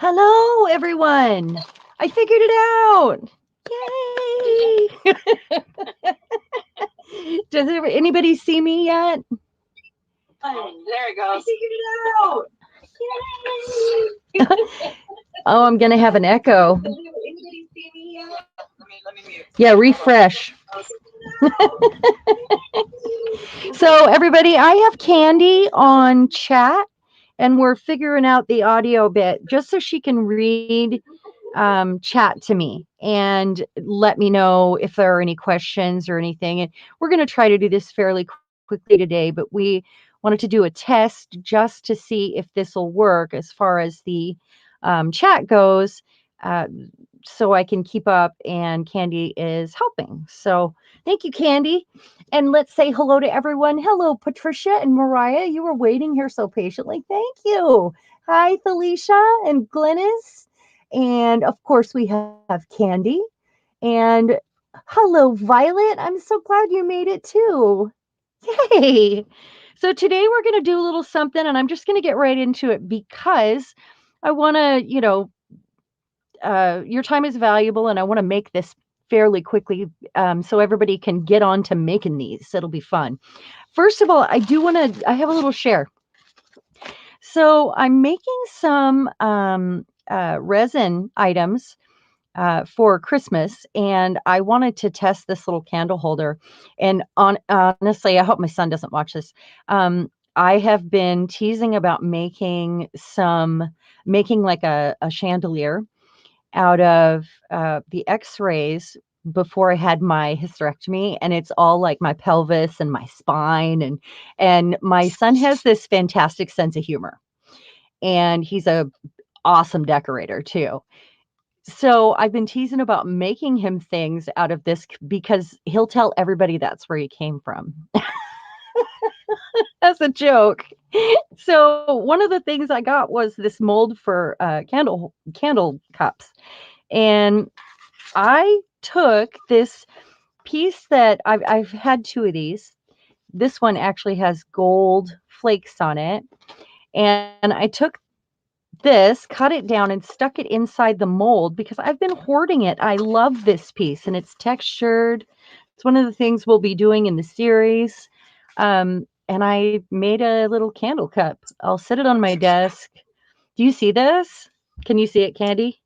Hello, everyone. I figured it out. Yay! Does anybody see me yet? There it goes. I figured it out. Yay! Oh, I'm going to have an echo. Does anybody see me yet? Let me mute. Yeah, refresh. So, everybody, I have Kandi on chat, and we're figuring out the audio bit just so she can read chat to me and let me know if there are any questions or anything. And we're going to try to do this fairly quickly today, but we wanted to do a test just to see if this will work as far as the chat goes. Uh, so I can keep up, and Kandi is helping. So thank you, Kandi. And let's say hello to everyone. Hello, Patricia and Mariah. You were waiting here so patiently. Thank you. Hi, Felicia and Glennis. And of course, we have Kandi. And hello, Violet. I'm so glad you made it too. Yay. So today we're going to do a little something, and I'm just going to get right into it because I want to, your time is valuable, and I want to make this fairly quickly so everybody can get on to making these. It'll be fun. First of all, I have a little share. So I'm making some resin items for Christmas, and I wanted to test this little candle holder. And honestly, I hope my son doesn't watch this. I have been teasing about making like a chandelier out of the X-rays before I had my hysterectomy, and it's all like my pelvis and my spine, and my son has this fantastic sense of humor, and he's a awesome decorator too. So I've been teasing about making him things out of this because he'll tell everybody that's where he came from. As a joke. So one of the things I got was this mold for candle cups, and I took this piece that I've had two of these. This one actually has gold flakes on it, and I took this, cut it down, and stuck it inside the mold because I've been hoarding it. I love this piece, and it's textured. It's one of the things we'll be doing in the series. And I made a little candle cup. I'll set it on my desk. Do you see this? Can you see it, Kandi?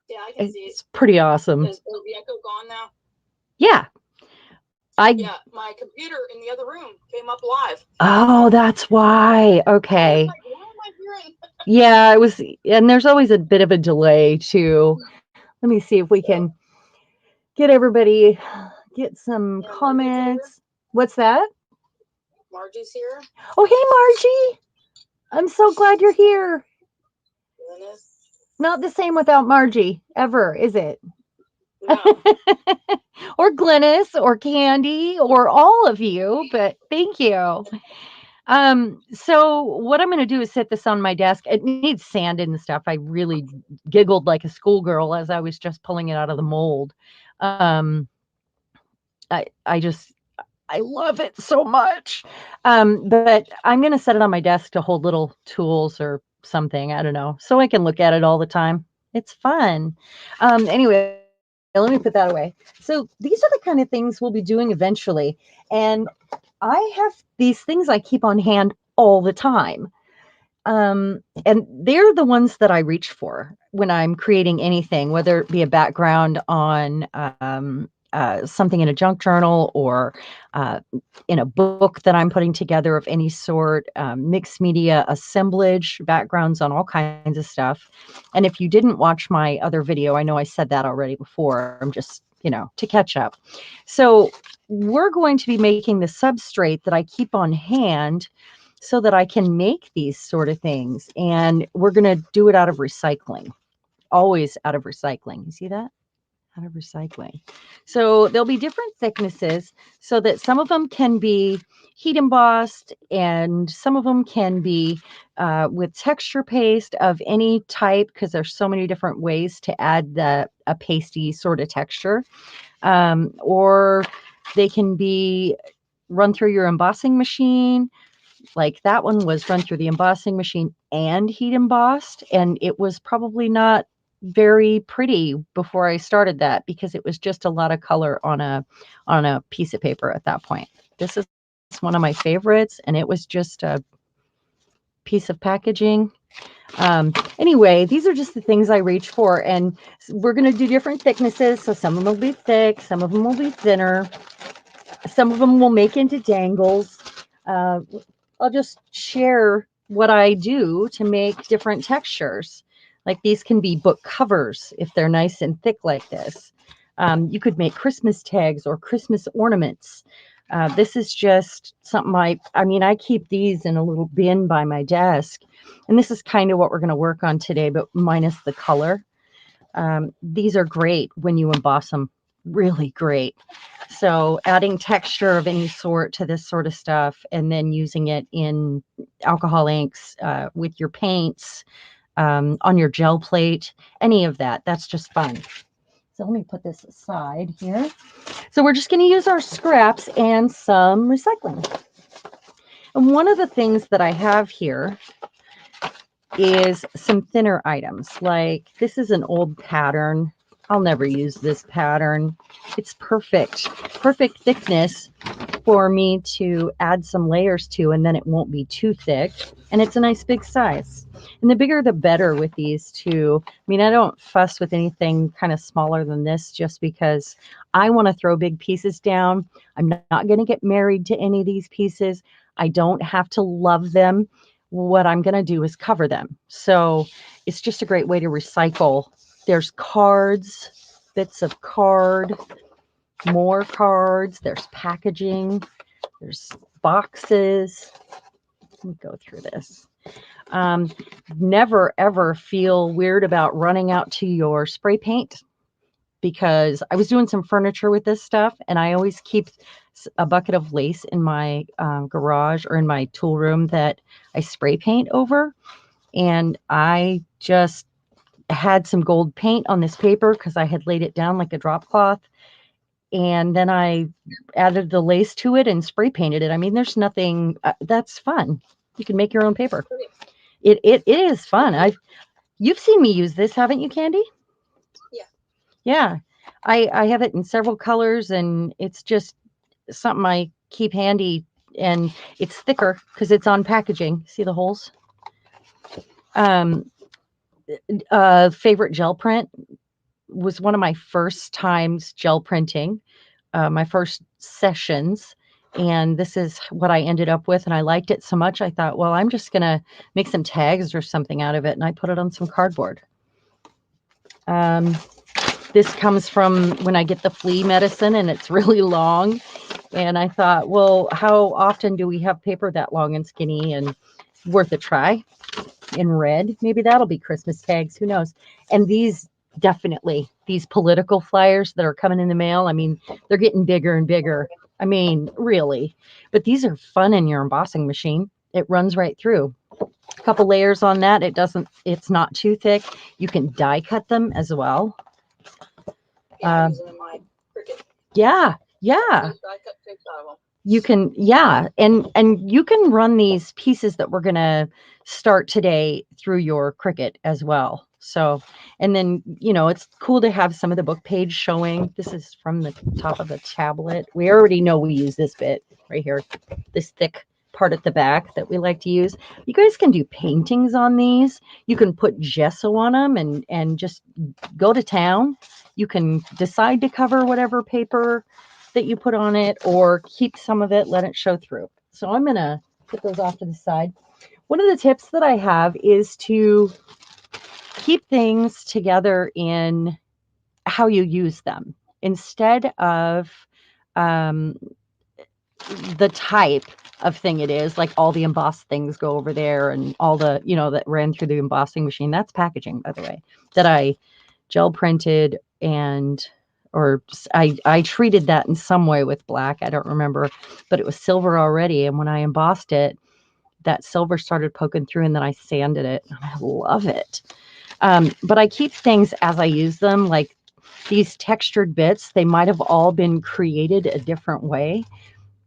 Yeah, I can see it. It's pretty awesome. Is the echo gone now? Yeah. Yeah, my computer in the other room came up live. Oh, that's why. Okay. Like, what am I hearing? Yeah, it was, and there's always a bit of a delay too. Let me see if we can get everybody, get some comments. What's that? Margie's here. Oh, hey, Margie. I'm so glad you're here. Glennis. Not the same without Margie, ever, is it? No. Or Glennis or Kandi or all of you, but thank you. So what I'm going to do is set this on my desk. It needs sand and stuff. I really giggled like a schoolgirl as I was just pulling it out of the mold. I just, I love it so much. But I'm going to set it on my desk to hold little tools or something. I don't know. So I can look at it all the time. It's fun. Anyway, let me put that away. So these are the kind of things we'll be doing eventually. And I have these things I keep on hand all the time. And they're the ones that I reach for when I'm creating anything, whether it be a background on something in a junk journal or in a book that I'm putting together of any sort, mixed media assemblage, backgrounds on all kinds of stuff. And if you didn't watch my other video, I know I said that already before. I'm just, to catch up. So we're going to be making the substrate that I keep on hand so that I can make these sort of things. And we're going to do it out of recycling, always out of recycling. You see that? Out of recycling. So there'll be different thicknesses so that some of them can be heat embossed and some of them can be with texture paste of any type because there's so many different ways to add a pasty sort of texture. Or they can be run through your embossing machine. Like that one was run through the embossing machine and heat embossed, and it was probably not very pretty before I started that because it was just a lot of color on a piece of paper at that point. This is one of my favorites, and it was just a piece of packaging. Anyway, these are just the things I reach for, and we're going to do different thicknesses. So some of them will be thick, some of them will be thinner, some of them will make into dangles. I'll just share what I do to make different textures. Like these can be book covers if they're nice and thick like this. You could make Christmas tags or Christmas ornaments. This is just something I keep these in a little bin by my desk. And this is kind of what we're going to work on today, but minus the color. These are great when you emboss them, really great. So adding texture of any sort to this sort of stuff and then using it in alcohol inks, with your paints, on your gel plate, any of that, that's just fun. So let me put this aside here. So we're just going to use our scraps and some recycling. And one of the things that I have here is some thinner items. Like this is an old pattern. I'll never use this pattern. It's perfect thickness for me to add some layers to, and then it won't be too thick. And it's a nice big size. And the bigger the better with these too. I mean, I don't fuss with anything kind of smaller than this just because I want to throw big pieces down. I'm not going to get married to any of these pieces. I don't have to love them. What I'm going to do is cover them. So it's just a great way to recycle. There's cards, bits of card, more cards, there's packaging, there's boxes. Let me go through this. Never ever feel weird about running out to your spray paint, because I was doing some furniture with this stuff, and I always keep a bucket of lace in my garage or in my tool room that I spray paint over. And I just had some gold paint on this paper because I had laid it down like a drop cloth. And then I added the lace to it and spray painted it. I mean, there's nothing, that's fun. You can make your own paper. It is fun. You've seen me use this, haven't you, Kandi? Yeah. Yeah. I have it in several colors, and it's just something I keep handy, and it's thicker because it's on packaging. See the holes? Favorite gel print was one of my first times gel printing, my first sessions. And this is what I ended up with. And I liked it so much, I thought, well, I'm just going to make some tags or something out of it. And I put it on some cardboard. This comes from when I get the flea medicine, and it's really long. And I thought, well, how often do we have paper that long and skinny, and worth a try? In red, maybe that'll be Christmas tags. Who knows? And these definitely, these political flyers that are coming in the mail, I mean, they're getting bigger and bigger. I mean, really. But these are fun in your embossing machine. It runs right through. A couple layers on that. It's not too thick. You can die cut them as well. Yeah, I'm using in my Cricut. Yeah. I cut 6 out of them. You can, yeah, and you can run these pieces that we're gonna start today through your Cricut as well. So, and then, it's cool to have some of the book page showing. This is from the top of the tablet. We already know we use this bit right here, this thick part at the back that we like to use. You guys can do paintings on these. You can put gesso on them and just go to town. You can decide to cover whatever paper that you put on it, or keep some of it, let it show through. So I'm going to put those off to the side. One of the tips that I have is to keep things together in how you use them instead of the type of thing it is, like all the embossed things go over there and all the, that ran through the embossing machine. That's packaging, by the way, that I gel printed or I treated that in some way with black. I don't remember, but it was silver already. And when I embossed it, that silver started poking through, and then I sanded it. I love it. But I keep things as I use them. Like these textured bits, they might have all been created a different way,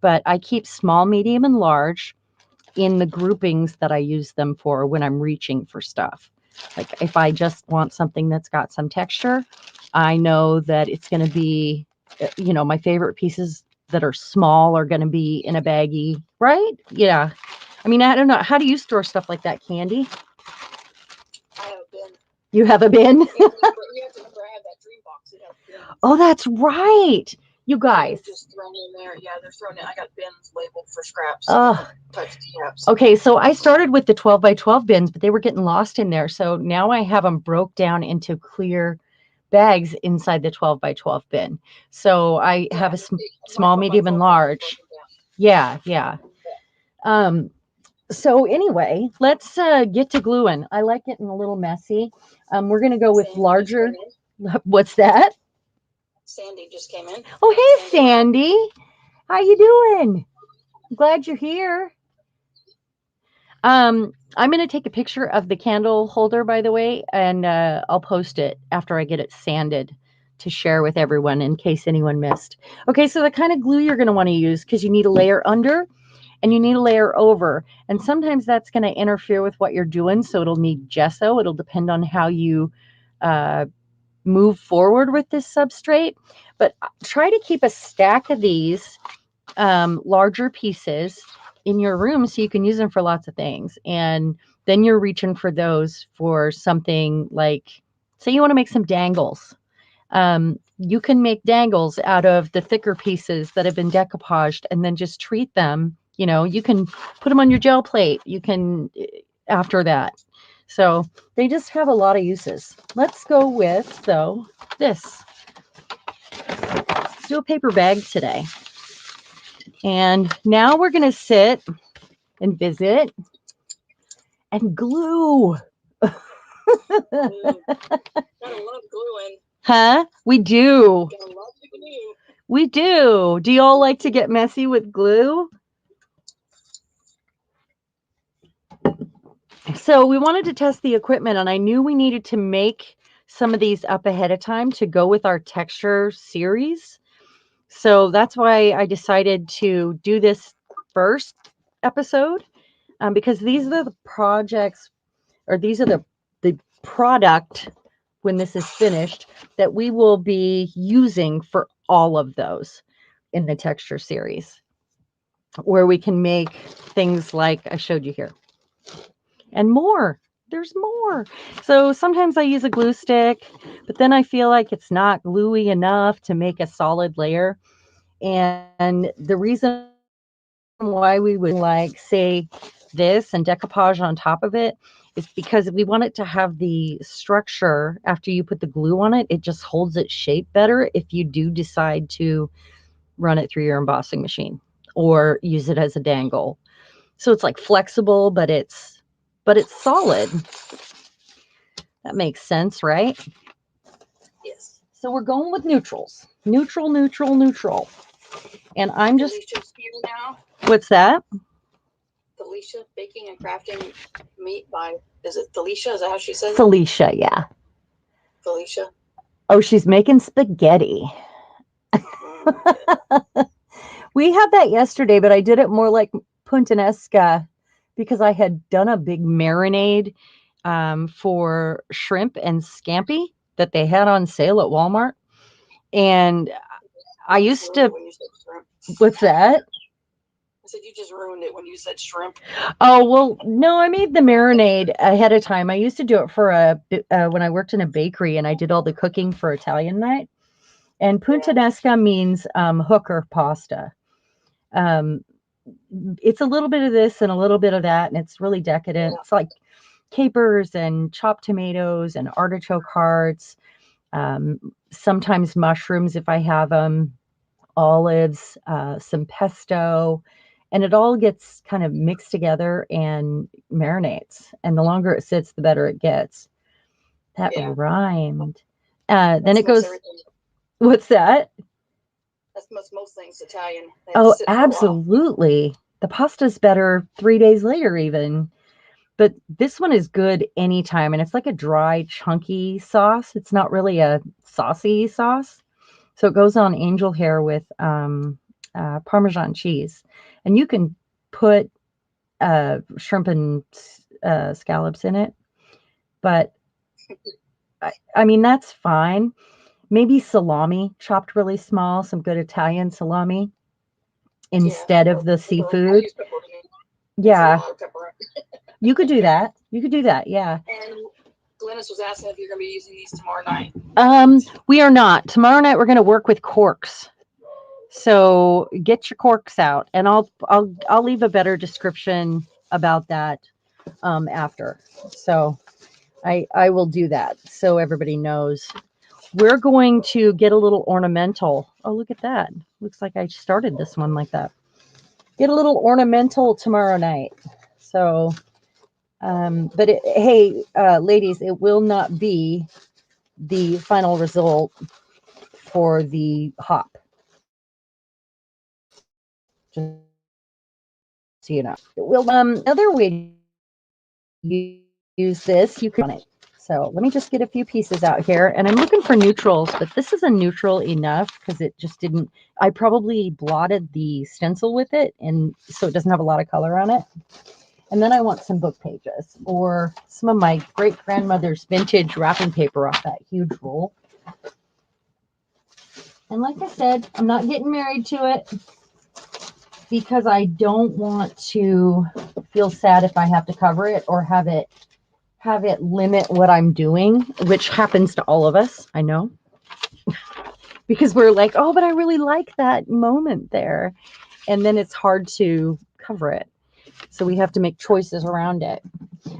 but I keep small, medium, and large. in the groupings that I use them for when I'm reaching for stuff. Like if I just want something that's got some texture, I know that it's going to be, my favorite pieces that are small are going to be in a baggie, right? Yeah. I mean, I don't know. How do you store stuff like that, Kandi? I have a bin. You have a bin? You have to remember I have that dream box. It has bins. Oh, that's right. You guys. Just thrown in there. Yeah, they're thrown in. I got bins labeled for scraps. Types of scraps. Okay, so I started with the 12 by 12 bins, but they were getting lost in there. So now I have them broke down into clear bags inside the 12 by 12 bin. So I have a small, medium, and large. Yeah. So anyway, let's get to gluing. I like getting a little messy. We're going to go with larger. What's that? Sandy just came in. Oh, hey, Sandy. How you doing? I'm glad you're here. I'm going to take a picture of the candle holder, by the way, and I'll post it after I get it sanded to share with everyone in case anyone missed. Okay, so the kind of glue you're going to want to use, because you need a layer under and you need a layer over. And sometimes that's going to interfere with what you're doing, so it'll need gesso. It'll depend on how you move forward with this substrate. But try to keep a stack of these larger pieces in your room so you can use them for lots of things. And then you're reaching for those for something like, say you want to make some dangles. You can make dangles out of the thicker pieces that have been decoupaged and then just treat them. You can put them on your gel plate. You can, after that. So they just have a lot of uses. Let's go with, though, this. Let's do a paper bag today. And now we're going to sit and visit and glue. Gotta love gluing. Huh? We do. Gotta love to glue. We do. Do you all like to get messy with glue? So we wanted to test the equipment, and I knew we needed to make some of these up ahead of time to go with our texture series. So that's why I decided to do this first episode, because these are the projects, or these are the product when this is finished that we will be using for all of those in the texture series, where we can make things like I showed you here and more. There's more. So sometimes I use a glue stick, but then I feel like it's not gluey enough to make a solid layer. And the reason why we would like, say, this and decoupage on top of it is because we want it to have the structure after you put the glue on it. It just holds its shape better if you do decide to run it through your embossing machine or use it as a dangle. So it's like flexible, but it's solid. That makes sense, right? Yes. So we're going with neutrals. Neutral. And I'm just... Felicia's here now. What's that? Felicia Baking and Crafting Meat by, is it Felicia? Is that how she says it? Felicia, yeah. Felicia. Oh, she's making spaghetti. We had that yesterday, but I did it more like puttanesca because I had done a big marinade for shrimp and scampi that they had on sale at Walmart. And I used to... What's that? I said you just ruined it when you said shrimp. Oh, well, no, I made the marinade ahead of time. I used to do it for when I worked in a bakery and I did all the cooking for Italian night. And puttanesca means hooker pasta. It's a little bit of this and a little bit of that, and it's really decadent. Yeah. It's like capers and chopped tomatoes and artichoke hearts, sometimes mushrooms if I have them, olives, some pesto, and it all gets kind of mixed together and marinates. And the longer it sits, the better it gets. That rhymed. Then it goes... Everything. What's that? That's most things Italian. Oh, absolutely. The pasta's better 3 days later even. But this one is good anytime. And it's like a dry, chunky sauce. It's not really a saucy sauce. So it goes on angel hair with Parmesan cheese. And you can put shrimp and scallops in it. But I mean, that's fine. Maybe salami chopped really small, some good Italian salami instead of the seafood. Yeah, you could do that. You could do that. Yeah. And Glennis was asking if you're going to be using these tomorrow night. We are not. Tomorrow night we're going to work with corks. So get your corks out, and I'll leave a better description about that after. So I will do that so everybody knows. We're going to get a little ornamental. Oh, look at that. Looks like I started this one like that. Get a little ornamental tomorrow night. So, but hey, ladies, it will not be the final result for the hop. Just so you know. It will, another way to use this, you can on it. So let me just get a few pieces out here, and I'm looking for neutrals, but this is a neutral enough because it just didn't, I probably blotted the stencil with it, and so it doesn't have a lot of color on it. And then I want some book pages or some of my great grandmother's vintage wrapping paper off that huge roll. And like I said, I'm not getting married to it because I don't want to feel sad if I have to cover it or have it limit what I'm doing, which happens to all of us, I know. Because we're like, oh, but I really like that moment there. And then it's hard to cover it. So we have to make choices around it.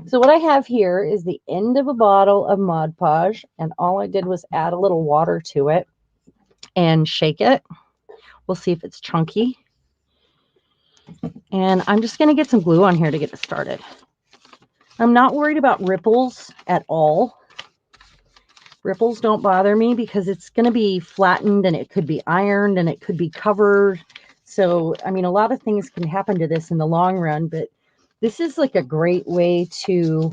So what I have here is the end of a bottle of Mod Podge, and all I did was add a little water to it and shake it. We'll see if it's chunky. And I'm just going to get some glue on here to get it started. I'm not worried about ripples at all. Ripples don't bother me because it's going to be flattened and it could be ironed and it could be covered. So, I mean, a lot of things can happen to this in the long run, but this is like a great way to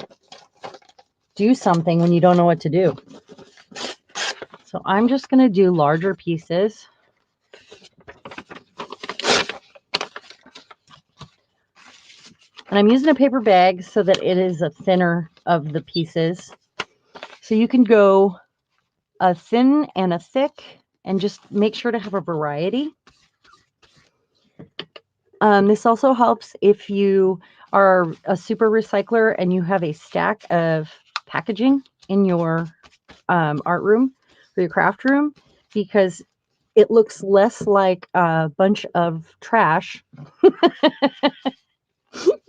do something when you don't know what to do. So I'm just going to do larger pieces. And I'm using a paper bag so that it is a thinner of the pieces. So you can go a thin and a thick and just make sure to have a variety. This also helps if you are a super recycler and you have a stack of packaging in your art room or your craft room, because it looks less like a bunch of trash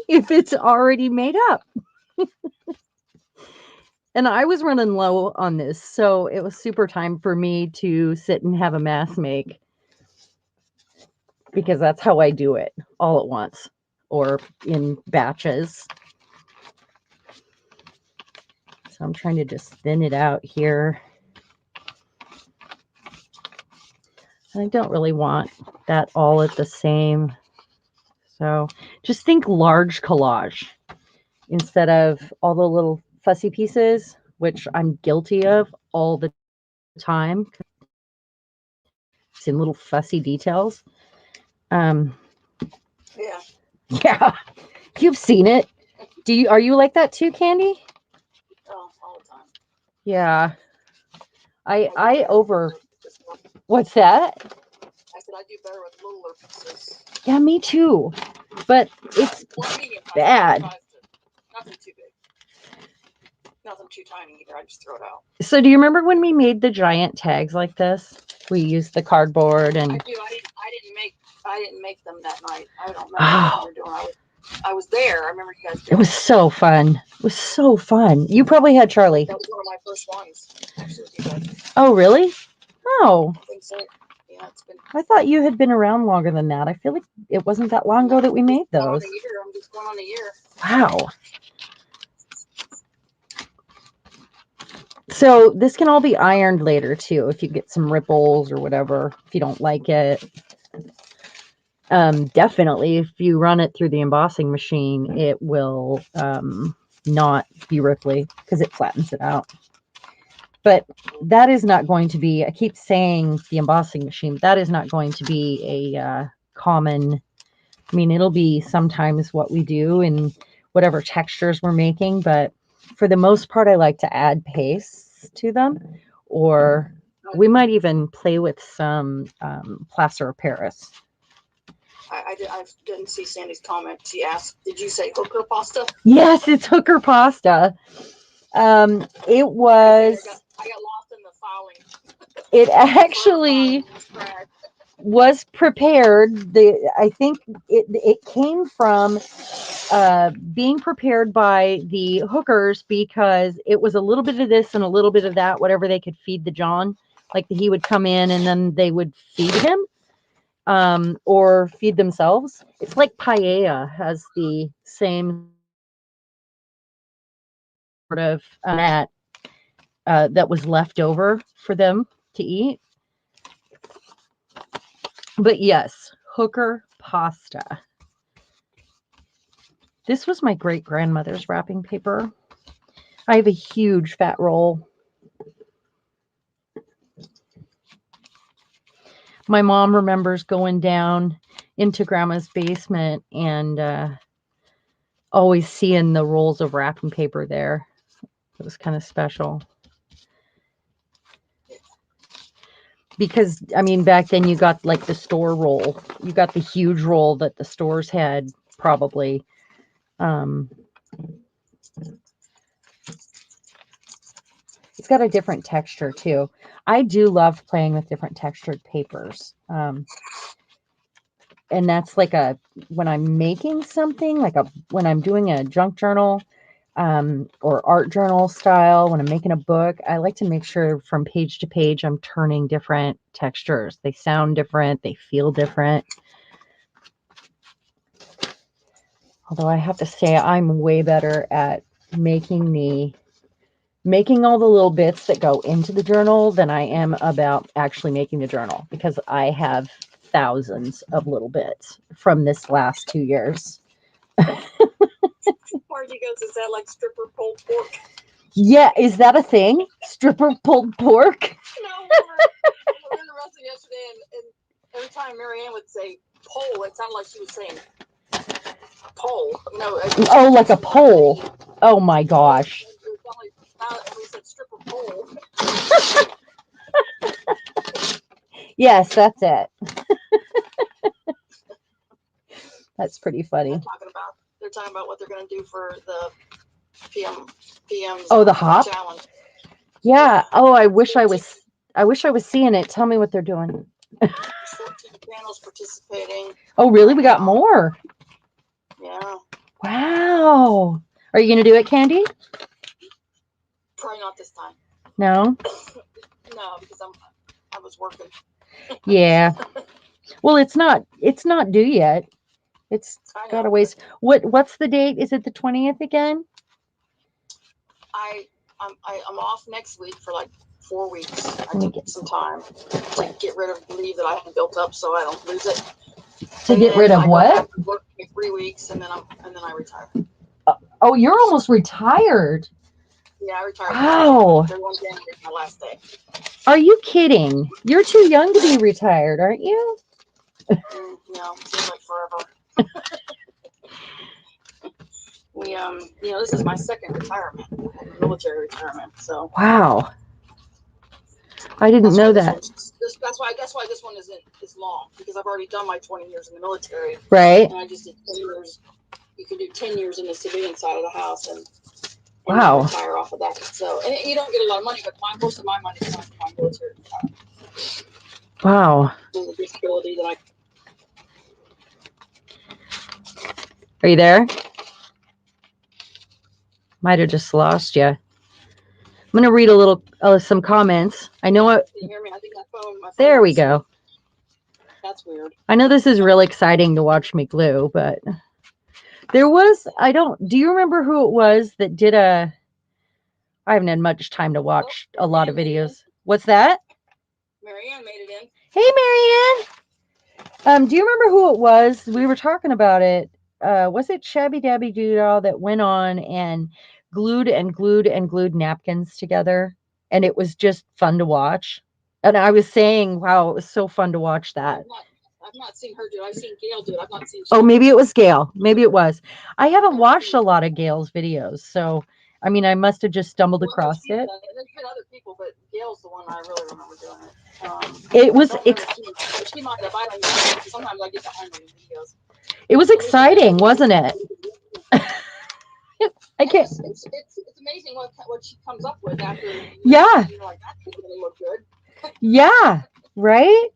if it's already made up. And I was running low on this, so it was super time for me to sit and have a mass make, because that's how I do it, all at once or in batches. So I'm trying to just thin it out here. I don't really want that all at the same. So just think large collage instead of all the little fussy pieces, which I'm guilty of all the time. It's in little fussy details. Yeah. Yeah. You've seen it. Are you like that too, Kandi? Oh, all the time. Yeah. What's that? I said I do better with littler pieces. Yeah, me too. But it's bad. Nothing too big. Nothing too tiny either. I just throw it out. So do you remember when we made the giant tags like this? We used the cardboard and I do. I didn't make them that night. I don't remember what you were doing. I was there. I remember you guys doing it was so fun. It was so fun. You probably had Charlie. That was one of my first ones, actually, with you guys. Oh, really? Oh. I think so. Yeah, it's been. I thought you had been around longer than that. I feel like it wasn't that long ago that we made those. I'm just going on a year. Wow. So this can all be ironed later too, if you get some ripples or whatever, if you don't like it. Definitely, if you run it through the embossing machine, it will not be ripply because it flattens it out. But that is not going to be, I keep saying the embossing machine, that is not going to be a common I mean, it'll be sometimes what we do in whatever textures we're making, but for the most part, I like to add pastes to them, or we might even play with some plaster of Paris. I didn't see Sandy's comment. She asked, "Did you say hooker pasta?" Yes, it's hooker pasta. It was. I got lost in the filing. It actually was prepared. I think it came from being prepared by the hookers because it was a little bit of this and a little bit of that, whatever they could feed the John. Like he would come in and then they would feed him or feed themselves. It's like paella has the same sort of that was left over for them to eat. But yes, hooker pasta. This was my great grandmother's wrapping paper. I have a huge fat roll. My mom remembers going down into grandma's basement and always seeing the rolls of wrapping paper there. It was kind of special. Because, I mean, back then you got like the store roll. You got the huge roll that the stores had probably. It's got a different texture too. I do love playing with different textured papers. And that's like when I'm making something, like when I'm doing a junk journal or art journal style, when I'm making a book, I like to make sure from page to page I'm turning different textures. They sound different. They feel different. Although I have to say I'm way better at making all the little bits that go into the journal than I am about actually making the journal, because I have thousands of little bits from this last 2 years. Margie goes, "Is that like stripper pulled pork?" Yeah, is that a thing? Stripper pulled pork? No, we were in the restaurant yesterday, and every time Marianne would say pole, it sounded like she was saying pole. Oh, like a pole. Oh my gosh. And we said stripper pole. Yes, that's it. That's pretty funny. They're talking about what they're going to do for the PM's the hop challenge. Yeah. Oh, I wish I was seeing it. Tell me what they're doing. 14 panels participating. Oh, really? We got more. Yeah. Wow. Are you going to do it, Kandi? Probably not this time. No? No, because I was working. Yeah. Well, it's not due yet. It's got a ways. What's the date? Is it the 20th again? I'm off next week for like 4 weeks. I took some time to get rid of leave that I had built up so I don't lose it. To get rid of what? Work 3 weeks and then I retire. Oh, you're almost retired. Yeah, I retired. Wow. January is my last day. Are you kidding? You're too young to be retired, aren't you? No, it seems like forever. This is my second retirement, military retirement. So. Wow. I didn't know that. That's why this one isn't as long, because I've already done my 20 years in the military. Right. And I just did 10 years. You can do 10 years in the civilian side of the house and wow. Retire off of that. So, and you don't get a lot of money, but most of my money comes from my military retirement. Wow. And the disability that Are you there? Might have just lost you. I'm going to read a little, some comments. I know what. Can you hear me? I think my phone there we go. That's weird. I know this is really exciting to watch me glue, but there was, do you remember who it was that did I haven't had much time to watch a lot of videos. What's that? Marianne made it in. Hey, Marianne. Do you remember who it was? We were talking about it. Was it Shabby Dabby Doodle that went on and glued napkins together? And it was just fun to watch. And I was saying, wow, it was so fun to watch that. I've not seen her do it. I've seen Gail do it. I've not seen. Oh, maybe it was Gail. Maybe it was. I haven't watched a lot of Gail's videos, so I mean, I must have just stumbled across it. There's been other people, but Gail's the one I really remember doing it. It was. She might have. I don't know. Sometimes I get behind her videos. It was exciting, wasn't it? I can't. It's amazing what she comes up with after. Yeah. You're like, that didn't really look good. Yeah. Right.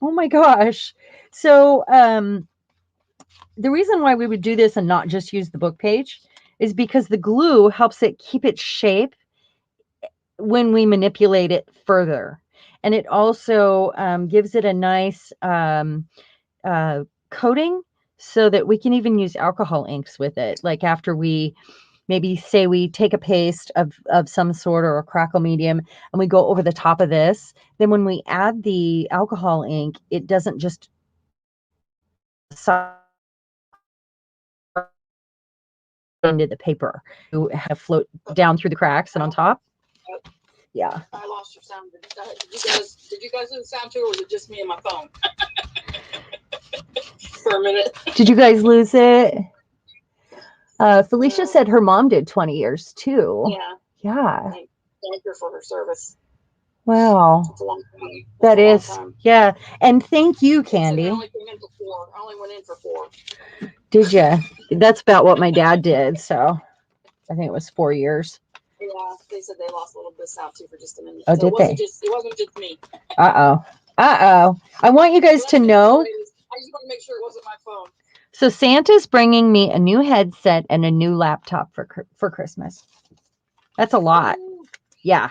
Oh my gosh. So, the reason why we would do this and not just use the book page is because the glue helps it keep its shape when we manipulate it further. And it also gives it a nice coating so that we can even use alcohol inks with it. Like after we maybe say we take a paste of some sort or a crackle medium and we go over the top of this, then when we add the alcohol ink, it doesn't just into the paper to have float down through the cracks and on top. Yeah. I lost your sound. Did you guys do the sound too, or was it just me and my phone? For a minute. Did you guys lose it? Felicia said her mom did 20 years too. Yeah. Yeah. Thank her for her service. Wow. That's a long time. That is. Yeah. And thank you, Kandi. I only came in for 4. I only went in for 4. Did you? That's about what my dad did. So I think it was 4 years. Yeah. They said they lost a little bit of sound too for just a minute. Oh, so did they? It wasn't just me. Uh-oh. Uh-oh. I want you guys to know. I just want to make sure it wasn't my phone. So Santa's bringing me a new headset and a new laptop for Christmas. That's a lot. Yeah.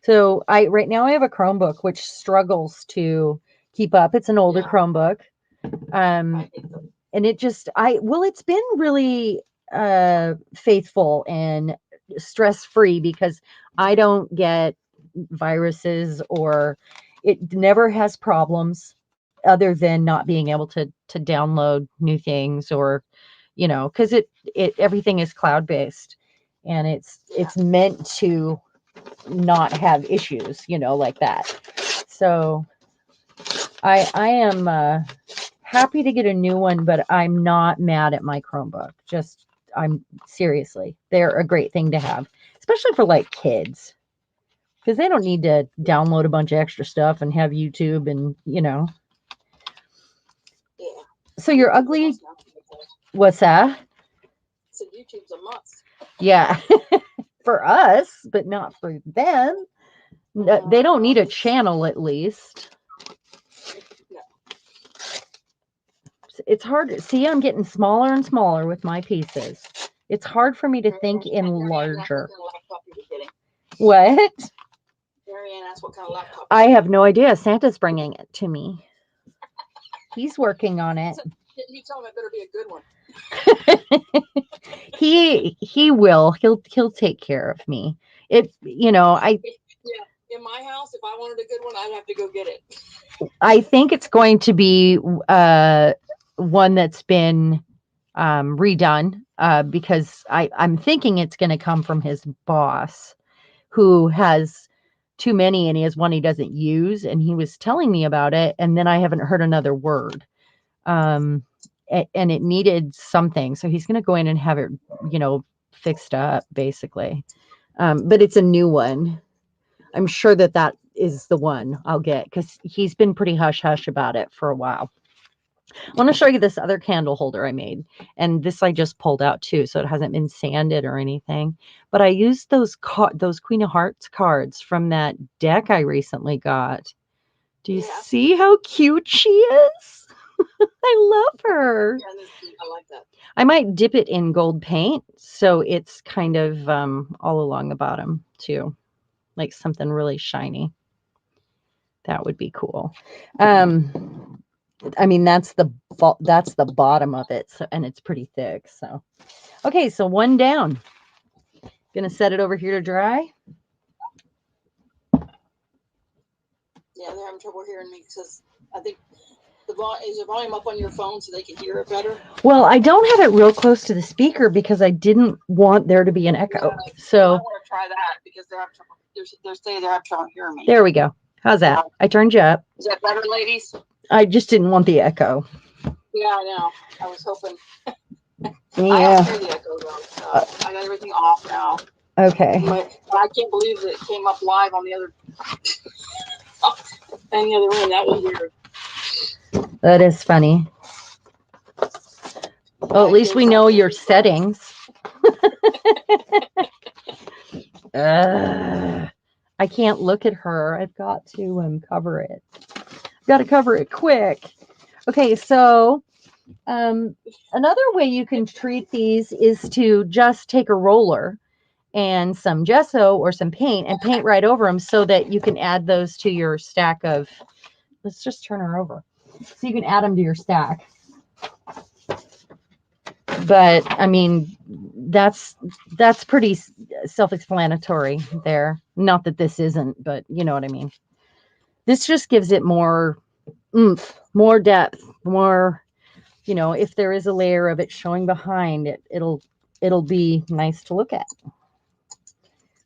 So right now I have a Chromebook which struggles to keep up. It's an older Chromebook. And it just it's been really faithful and stress-free because I don't get viruses or it never has problems other than not being able to download new things or because it everything is cloud-based and it's meant to not have issues like that. So I am happy to get a new one, but I'm not mad at my Chromebook. Seriously, they're a great thing to have, especially for like kids, because they don't need to download a bunch of extra stuff and have YouTube and Yeah. So you're ugly. What's that? So YouTube's a must. Yeah. For us, but not for them. They don't need a channel, at least. No. It's hard to see. I'm getting smaller and smaller with my pieces. It's hard for me to think in larger. What? Marianne asked what kind of laptop. I have no idea. Santa's bringing it to me. He's working on it. You tell him it better be a good one. He will. He'll take care of me. Yeah, in my house, if I wanted a good one, I'd have to go get it. I think it's going to be one that's been redone because I'm thinking it's going to come from his boss who has too many and he has one he doesn't use, and he was telling me about it and then I haven't heard another word. And it needed something, so he's going to go in and have it fixed up basically, but it's a new one. I'm sure that is the one I'll get because he's been pretty hush about it for a while. I want to show you this other candle holder I made, and this I just pulled out too, so it hasn't been sanded or anything, but I used those Queen of Hearts cards from that deck I recently got. Do you see how cute she is? I love her. Yeah, I like that. I might dip it in gold paint so it's kind of all along the bottom too, like something really shiny. That would be cool. I mean, that's the bottom of it, so, and it's pretty thick. So, okay, so one down. Gonna set it over here to dry. Yeah, they're having trouble hearing me because I think is the volume up on your phone so they can hear it better? Well, I don't have it real close to the speaker because I didn't want there to be an echo. Yeah, so I want to try that because they're having trouble. They're saying they're having trouble hearing me. There we go. How's that? I turned you up. Is that better, ladies? I just didn't want the echo. Yeah, I know. I was hoping. I Yeah. asked her the echo though, so I got everything off now. Okay. But I can't believe that it came up live on the other in the other room. That was weird. That is funny. Well, at least we know your settings. I can't look at her. I've got to cover it. Got to cover it quick. Okay, so another way you can treat these is to just take a roller and some gesso or some paint and paint right over them so that you can add those to your stack of, let's just turn her over. So you can add them to your stack. But I mean, that's pretty self-explanatory there. Not that this isn't, but you know what I mean. This just gives it more oomph, more depth, more, you know, if there is a layer of it showing behind it, it'll be nice to look at.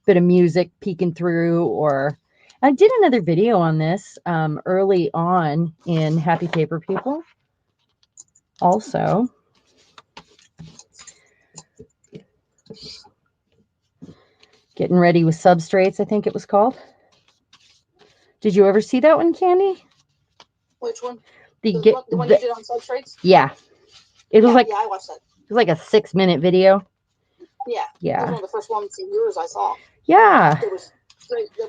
Bit of music peeking through. Or I did another video on this early on in Happy Paper People also. Getting ready with substrates, I think it was called. Did you ever see that one, Kandi? Which one? The one you did on substrates? Yeah. It was I watched that. It was like a 6-minute video. Yeah. Yeah. It was one of the first ones of yours I saw. Yeah. It was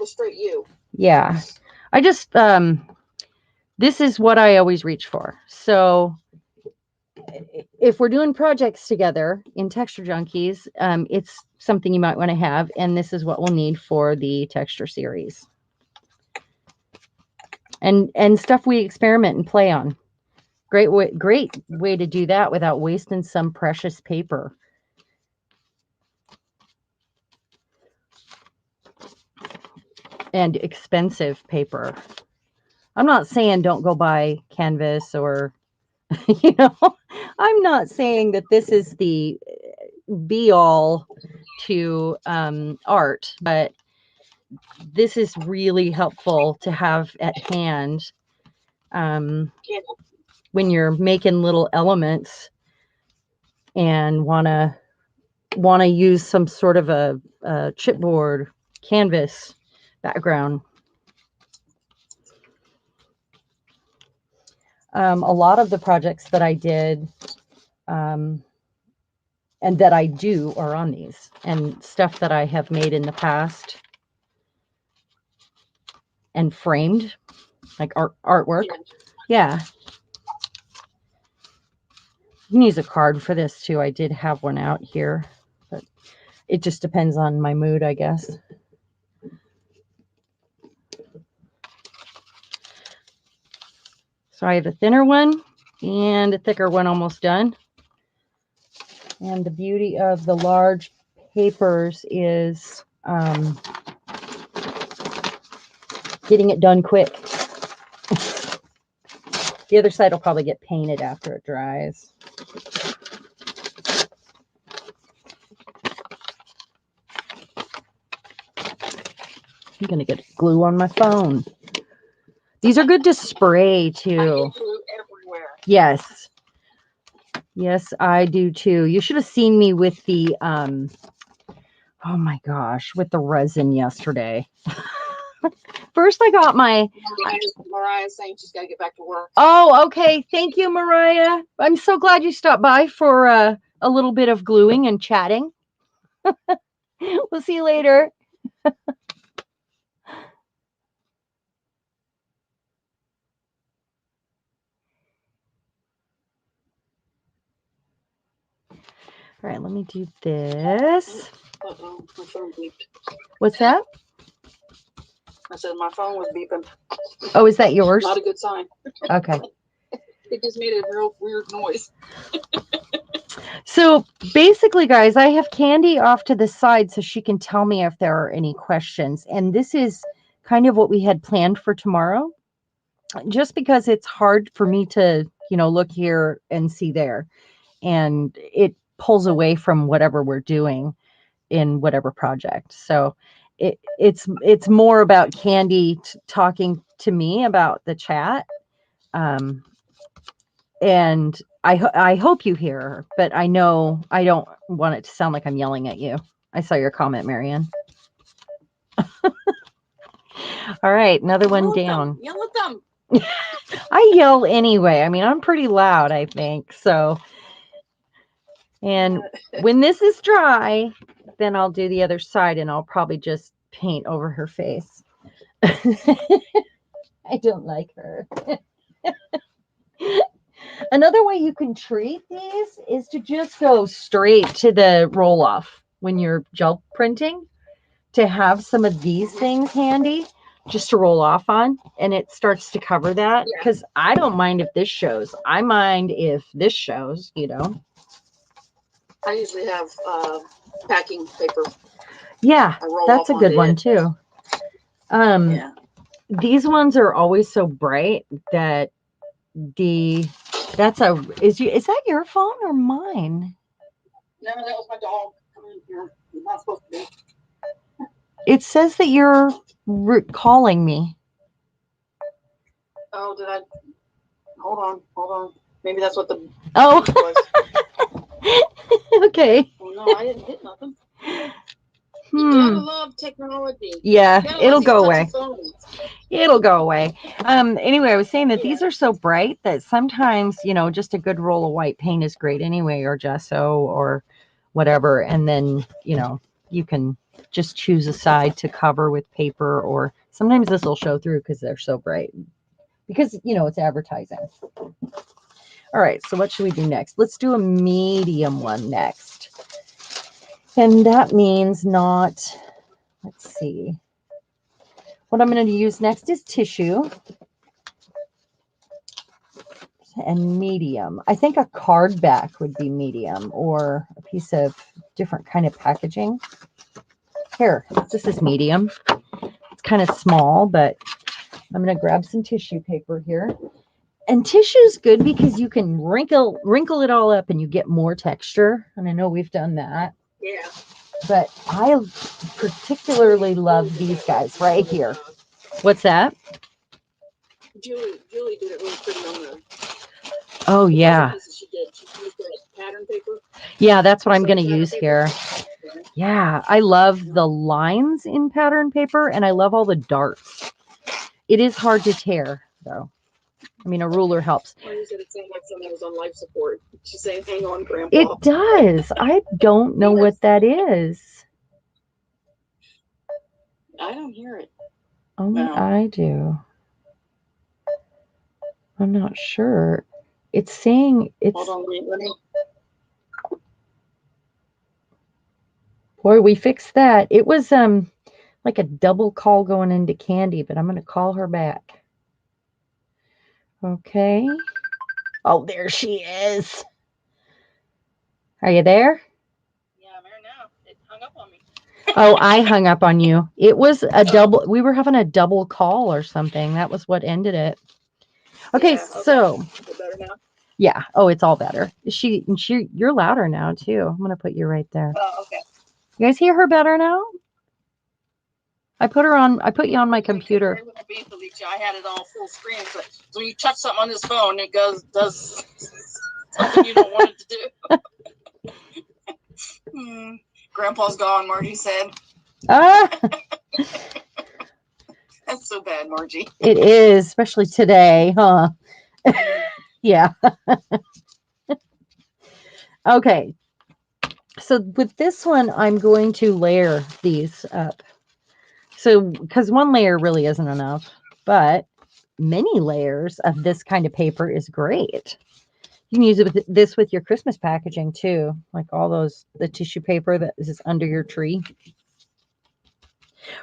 straight you. Yeah. I just this is what I always reach for. So if we're doing projects together in Texture Junkies, it's something you might want to have, and this is what we'll need for the texture series. And stuff we experiment and play on. Great way to do that without wasting some precious paper. And expensive paper. I'm not saying don't go buy canvas or, you know, I'm not saying that this is the be all to art, but this is really helpful to have at hand when you're making little elements and want to use some sort of a chipboard canvas background. A lot of the projects that I did and that I do are on these, and stuff that I have made in the past and framed, like artwork. Yeah. You can use a card for this too. I did have one out here, but it just depends on my mood, I guess. So I have a thinner one and a thicker one almost done. And the beauty of the large papers is getting it done quick. The other side will probably get painted after it dries. I'm going to get glue on my phone. These are good to spray too. I get glue everywhere. Yes. Yes, I do too. You should have seen me with the, oh my gosh, with the resin yesterday. First I got my... Mariah's saying she's got to get back to work. Oh, okay. Thank you, Mariah. I'm so glad you stopped by for a little bit of gluing and chatting. We'll see you later. All right, let me do this. Uh-oh, my phone beeped. What's that? I said my phone was beeping. Oh, is that yours? Not a good sign. Okay. It just made a real weird noise. So basically, guys, I have Kandi off to the side so she can tell me if there are any questions. And this is kind of what we had planned for tomorrow, just because it's hard for me to, you know, look here and see there. And it pulls away from whatever we're doing in whatever project. So it's more about Kandi talking to me about the chat And I hope you hear her, but I know I don't want it to sound like I'm yelling at you. I saw your comment, Marianne. All right, another one down. Yell at them. I yell anyway. I mean, I'm pretty loud, I think. So, and when this is dry, then I'll do the other side and I'll probably just paint over her face. I don't like her. Another way you can treat these is to just go straight to the roll off when you're gel printing, to have some of these things handy just to roll off on, and it starts to cover that. Because I don't mind if this shows. I mind if this shows, you know. I usually have packing paper. Yeah, that's a good one too. Yeah. These ones are always so bright that is that your phone or mine? No, that was my dog coming in here. He's not supposed to be. It says that you're calling me. Oh, did I? Hold on. Maybe that's what the was. Okay. Oh no, I didn't hit nothing. You gotta love technology. Yeah, it'll go away. It'll go away. Anyway, I was saying that these are so bright that sometimes, you know, just a good roll of white paint is great anyway, or gesso or whatever. And then, you know, you can just choose a side to cover with paper, or sometimes this will show through because they're so bright. Because, you know, it's advertising. All right, so what should we do next? Let's do a medium one next. And that means let's see. What I'm going to use next is tissue and medium. I think a card back would be medium, or a piece of different kind of packaging. Here, this is medium. It's kind of small, but I'm going to grab some tissue paper here. And tissue is good because you can wrinkle it all up and you get more texture. And I know we've done that. Yeah. But I particularly love these guys right here. What's that? Julie did it really pretty on the. Oh yeah. She did. She used that pattern paper. Yeah, that's what I'm going to use here. Yeah, I love the lines in pattern paper, and I love all the darts. It is hard to tear, though. I mean, a ruler helps. Well, you said it sounded like someone was on life support. She's saying, "Hang on, Grandpa." It does. I don't know what that is. I don't hear it. Only I do. I'm not sure. It's saying it's. Hold on, let me. Boy, we fixed that. It was like a double call going into Kandi, but I'm going to call her back. Okay. Oh, there she is. Are you there? Yeah, I'm here now. It hung up on me. Oh, I hung up on you. It was a double. We were having a double call or something. That was what ended it. Okay, yeah, okay. So. Is it better now? Yeah. Oh, it's all better. You're louder now too. I'm gonna put you right there. Oh, okay. You guys hear her better now? I put you on my computer. I had it on full screen. So when you touch something on this phone, it does something you don't want it to do. Grandpa's gone, Margie said. That's so bad, Margie. It is, especially today, huh? Yeah. Okay. So with this one, I'm going to layer these up. So, because one layer really isn't enough, but many layers of this kind of paper is great. You can use it with your Christmas packaging too, like all the tissue paper that is under your tree.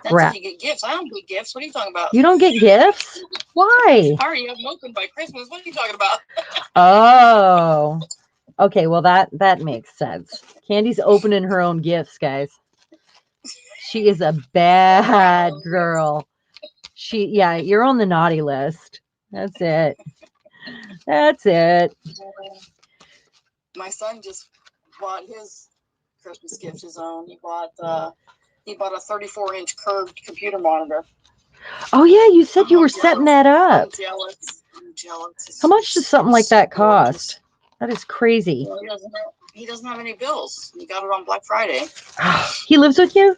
That's if you get gifts. I don't get gifts. What are you talking about? You don't get gifts? Why? I already have them open by Christmas. What are you talking about? Oh, okay. Well, that makes sense. Kandi's opening her own gifts, guys. She is a bad girl. You're on the naughty list. That's it. That's it. My son just bought his Christmas gift his own. He bought a 34-inch curved computer monitor. Oh yeah, you said you were setting that up. I'm jealous. jealous. How much does something like that cost? That is crazy. Well, he doesn't have any bills. He got it on Black Friday. He lives with you?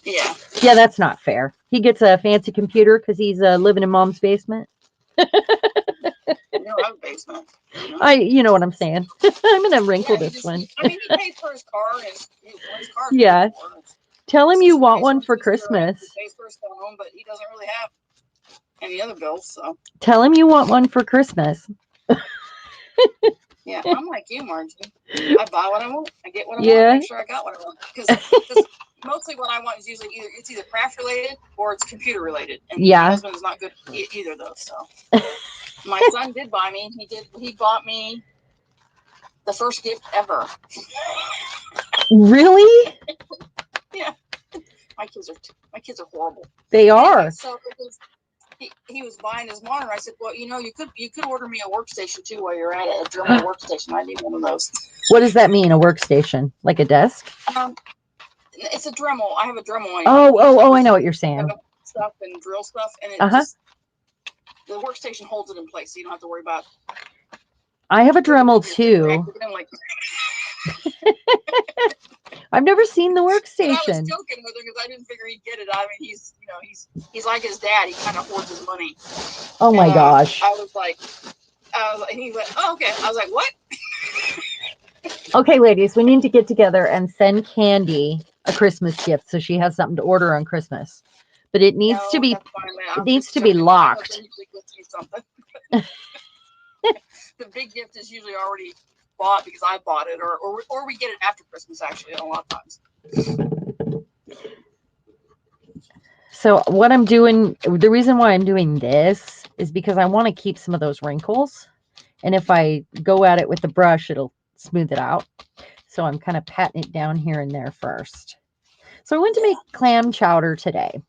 Yeah. Yeah, that's not fair. He gets a fancy computer because he's living in mom's basement. We don't have a basement. You know what I'm saying. I'm gonna wrinkle this one. I mean, he pays for his car and his car. Yeah. Tell him you want one for Christmas. He pays for his phone, but he doesn't really have any other bills. So tell him you want one for Christmas. Yeah, I'm like you, Margie. I buy what I want. I get what I want. Make sure I got what I want. Because mostly what I want is usually either craft related or it's computer related. And my husband is not good at either of those. So my son did buy me. He bought me the first gift ever. Really? Yeah. My kids are horrible. They are. Anyway, so he was buying his monitor. I said, well, you could order me a workstation too while you're at it. A Dremel workstation. I need one of those. What does that mean? A workstation? Like a desk? It's a Dremel. I have a Dremel. Oh! I know what you're saying. Stuff and drill stuff, and it just the workstation holds it in place, so you don't have to worry about. I have a Dremel too. I've never seen the workstation. I was joking with him because I didn't figure he'd get it. I mean, he's like his dad. He kind of hoards his money. Oh my gosh! I was like, and he went, "Oh, okay." I was like, "What?" Okay, ladies, we need to get together and send Kandi a Christmas gift so she has something to order on Christmas. But it needs to be locked. The big gift is usually already bought because I bought it, or we get it after Christmas. Actually, a lot of times. So what I'm doing, the reason why I'm doing this is because I want to keep some of those wrinkles, and if I go at it with the brush, it'll smooth it out. So I'm kind of patting it down here and there first. So I went to make clam chowder today,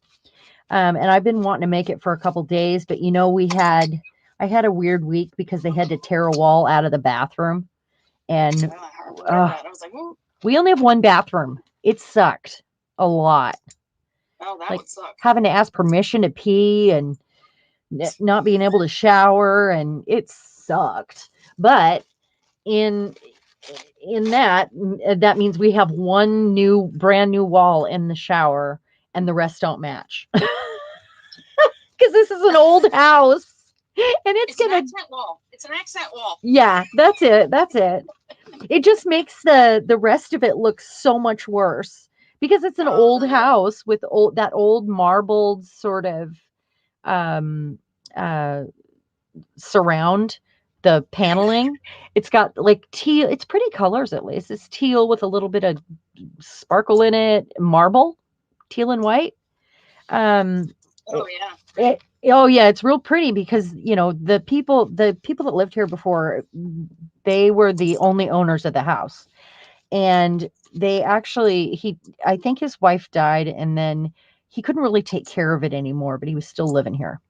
and I've been wanting to make it for a couple days, but I had a weird week because they had to tear a wall out of the bathroom, and we only have one bathroom. It sucked a lot. Oh, that would suck. Having to ask permission to pee and not being able to shower, and it sucked. But in that means we have one brand new wall in the shower, and the rest don't match. Because this is an old house. And it's an accent wall. It's an accent wall. Yeah, that's it. It just makes the rest of it look so much worse because it's an old house with that old marbled sort of surround the paneling. It's got like teal. It's pretty colors at least. It's teal with a little bit of sparkle in it. Marble, teal and white. It's real pretty because the people that lived here before, they were the only owners of the house, and they actually I think his wife died, and then he couldn't really take care of it anymore, but he was still living here,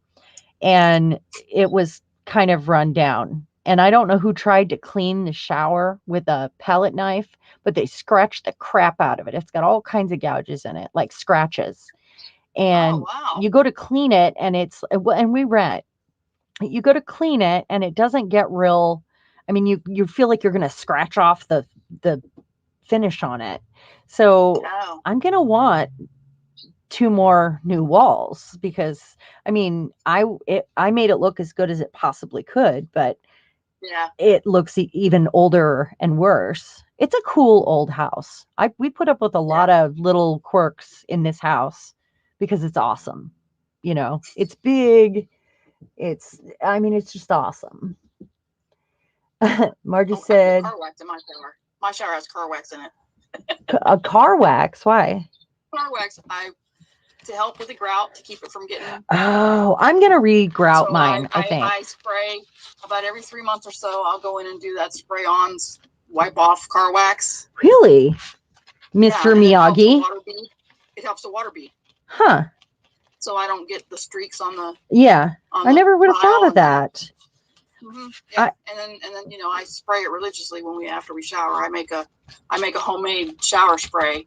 and it was kind of run down. And I don't know who tried to clean the shower with a palette knife, but they scratched the crap out of it. It's got all kinds of gouges in it, like scratches. And you go to clean it, and and we rent. You go to clean it, and it doesn't get real. I mean, you feel like you're going to scratch off the finish on it. So I'm going to want 2 more new walls because I mean, I made it look as good as it possibly could, but it looks even older and worse. It's a cool old house. We put up with a lot of little quirks in this house because it's awesome. It's big. It's just awesome. Margie said, car wax in my shower. My shower has car wax in it. A car wax? Why? Car wax. To help with the grout, to keep it from getting. Oh, I'm gonna re-grout mine. I think I spray about every 3 months or so. I'll go in and do that spray on, wipe off car wax. Really, Mr. Miyagi? It helps the water bead. Huh. So I don't get the streaks on the. Yeah, I never would have thought of that. Mm-hmm. Yeah. And then I spray it religiously after we shower. I make a homemade shower spray.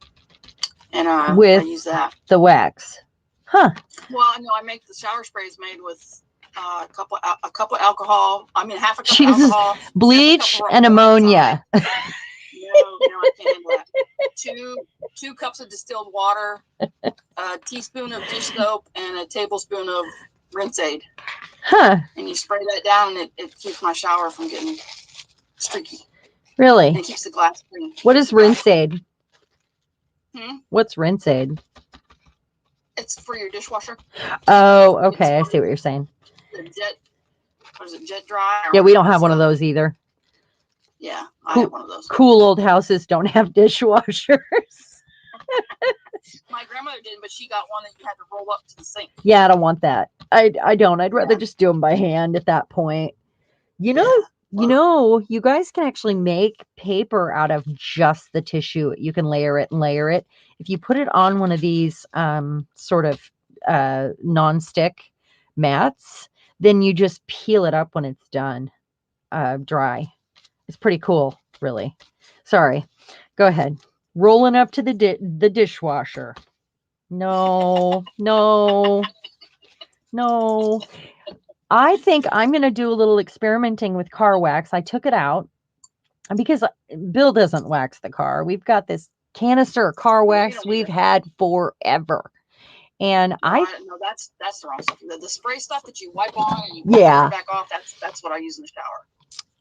And I use that. The wax. Huh. Well, no, I make the shower sprays made with a cup of alcohol. I mean, half a cup Jesus, of alcohol. bleach and ammonia. No, I can't handle that. Two cups of distilled water, a teaspoon of dish soap, and a tablespoon of rinse aid. Huh. And you spray that down, and it keeps my shower from getting streaky. Really? And it keeps the glass clean. What is rinse aid? What's rinse aid? It's for your dishwasher. Oh, okay. I see what you're saying. The jet dry? Yeah, we don't have one of those either. Yeah, I have one of those. Cool old houses don't have dishwashers. My grandmother did, but she got one that you had to roll up to the sink. Yeah, I don't want that. I don't. I'd rather just do them by hand at that point. You know, you guys can actually make paper out of just the tissue. You can layer it and layer it. If you put it on one of these sort of non-stick mats, then you just peel it up when it's done, dry. It's pretty cool, really. Sorry. Go ahead. Rolling up to the dishwasher. No. I think I'm going to do a little experimenting with car wax. I took it out because Bill doesn't wax the car. We've got this canister car wax we've had forever. And no, that's the wrong stuff. The spray stuff that you wipe on and you wipe it back off, that's what I use in the shower.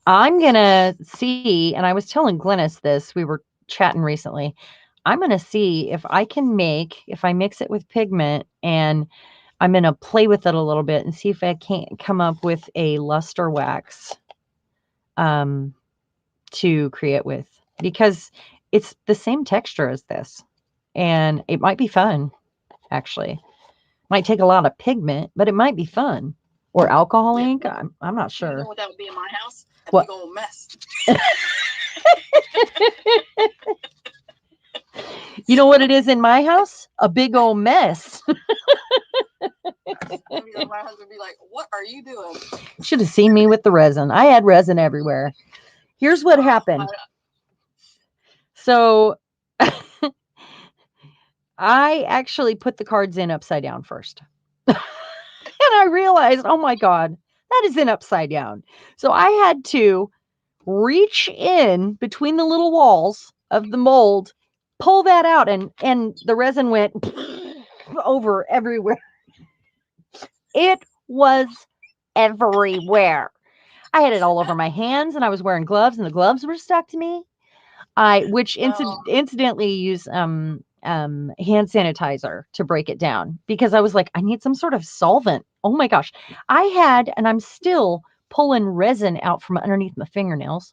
I'm going to see, and I was telling Glennis this, we were chatting recently. I'm going to see if I mix it with pigment, and I'm going to play with it a little bit and see if I can't come up with a luster wax to create with, because it's the same texture as this, and it might be fun, actually. Might take a lot of pigment, but it might be fun. Or alcohol ink. I'm not sure. You know what that would be in my house? A big old mess. You know what it is in my house? A big old mess. My husband would be like, "What are you doing?" Should have seen me with the resin. I had resin everywhere. Here's what happened. So I actually put the cards in upside down first. And I realized, oh my God, that is in upside down. So I had to reach in between the little walls of the mold, pull that out, and the resin went over everywhere. It was everywhere. I had it all over my hands, and I was wearing gloves, and the gloves were stuck to me. Incidentally use hand sanitizer to break it down, because I was like, I need some sort of solvent. Oh my gosh. I had, and I'm still pulling resin out from underneath my fingernails.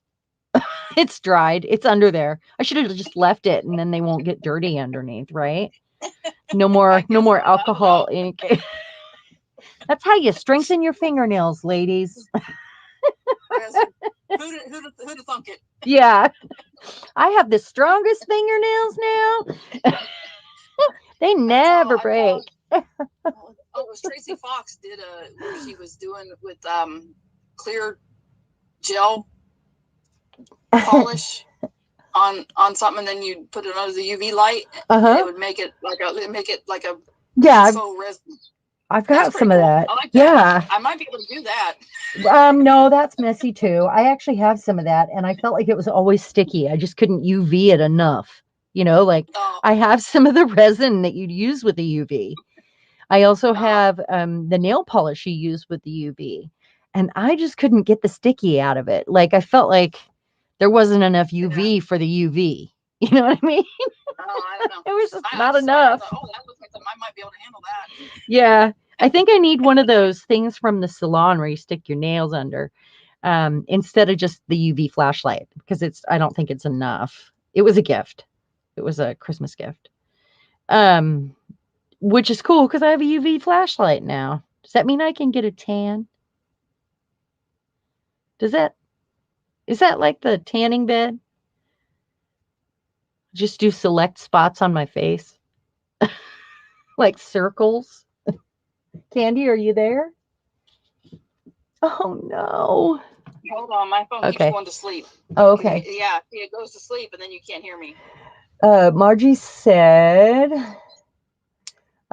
It's dried. It's under there. I should have just left it, and then they won't get dirty underneath, right? No more alcohol ink. That's how you strengthen your fingernails, ladies. Who'd have thunk it? Yeah. I have the strongest fingernails now. They never break. It was Tracy Fox did what she was doing with clear gel polish on something, and then you put it under the UV light. And it would make it like a faux resin. I've got some of that. I like that. Yeah. I might be able to do that. No, that's messy too. I actually have some of that, and I felt like it was always sticky. I just couldn't UV it enough. I have some of the resin that you'd use with the UV. I also have the nail polish you use with the UV, and I just couldn't get the sticky out of it. Like, I felt like there wasn't enough UV for the UV. You know what I mean? I don't know. It was just not enough. That looks like I might be able to handle that. Yeah. I think I need one of those things from the salon where you stick your nails under, instead of just the UV flashlight, because I don't think it's enough. It was a gift. It was a Christmas gift. Which is cool, because I have a UV flashlight now. Does that mean I can get a tan? Is that like the tanning bed? Just do select spots on my face. Like circles. Kandi, are you there? Oh no. Hold on, my phone keeps going to sleep. Oh, okay. Yeah, it goes to sleep and then you can't hear me. Margie said,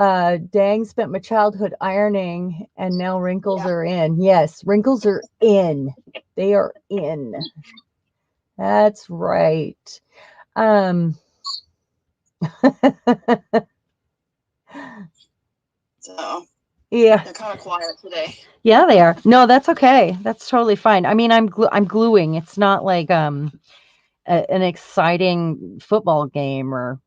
Dang, spent my childhood ironing and now wrinkles are in. Yes, wrinkles are in. They are in. That's right. Um, So yeah. they're kind of quiet today. Yeah, they are. No, that's okay. That's totally fine. I mean, I'm gluing. It's not like an exciting football game or,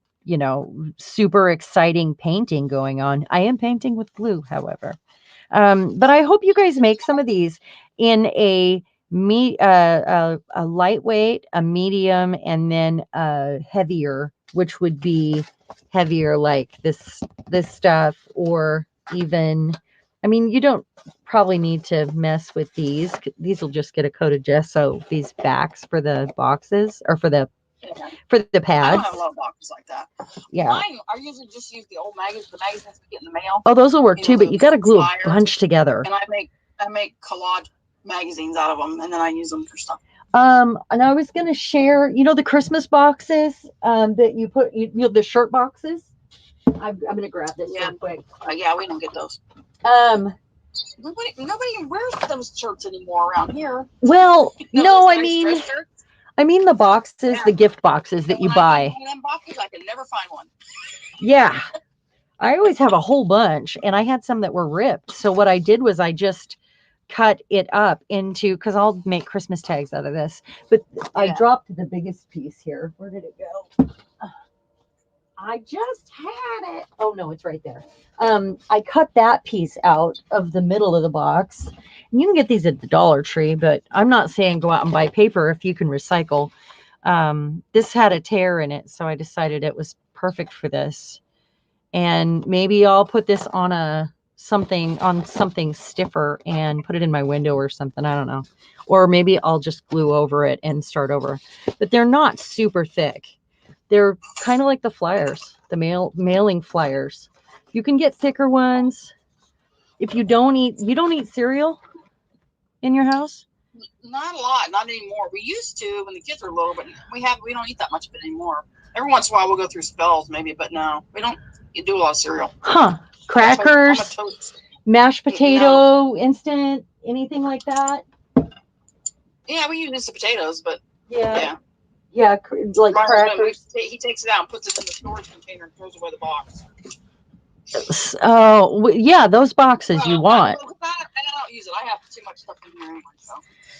super exciting painting going on. I am painting with glue, however. But I hope you guys make some of these in a lightweight, a medium, and then a heavier, which would be heavier like this stuff, or even, I mean, you don't probably need to mess with these. These will just get a coat of gesso, these backs for the boxes or for the I pads. don't have a lot of boxes like that. Yeah. Mine, I usually just use the old magazines we get in the mail. Oh, those will work too, but you got to glue a bunch together. And I make collage magazines out of them, and then I use them for stuff. And I was going to share, the Christmas boxes that you put, the shirt boxes. I'm going to grab this real quick. Yeah, we don't get those. Nobody wears those shirts anymore around here. Well, no, I mean the boxes, the gift boxes that you buy. One of them boxes, I can never find one. Yeah. I always have a whole bunch, and I had some that were ripped. So what I did was I just cut it up into, because I'll make Christmas tags out of this, but I dropped the biggest piece here. Where did it go? I just had it. Oh no, it's right there. I cut that piece out of the middle of the box. And you can get these at the Dollar Tree, but I'm not saying go out and buy paper if you can recycle. This had a tear in it, so I decided it was perfect for this. And maybe I'll put this on something stiffer and put it in my window or something. I don't know. Or maybe I'll just glue over it and start over. But they're not super thick. They're kind of like the flyers, the mailing flyers. You can get thicker ones. If you don't eat cereal in your house? Not a lot, not anymore. We used to when the kids were little, but we don't eat that much of it anymore. Every once in a while we'll go through spells maybe, but no, we don't do a lot of cereal. Huh. Crackers, mashed potato, instant, anything like that? Yeah, we use the potatoes, but yeah, like crackers. He takes it out and puts it in the storage container and throws away the box. Oh, yeah, those boxes you want. I don't use it. I have too much stuff in here anyway, so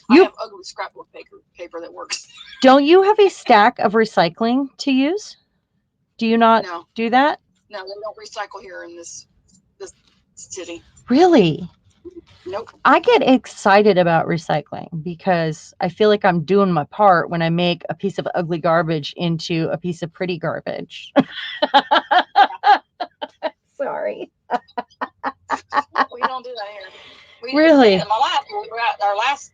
I have ugly scrapbook paper that works. Don't you have a stack of recycling to use? Do you not do that? No, they don't recycle here in this city. Really? Nope. I get excited about recycling because I feel like I'm doing my part when I make a piece of ugly garbage into a piece of pretty garbage. Sorry. We don't do that here. Really? Our last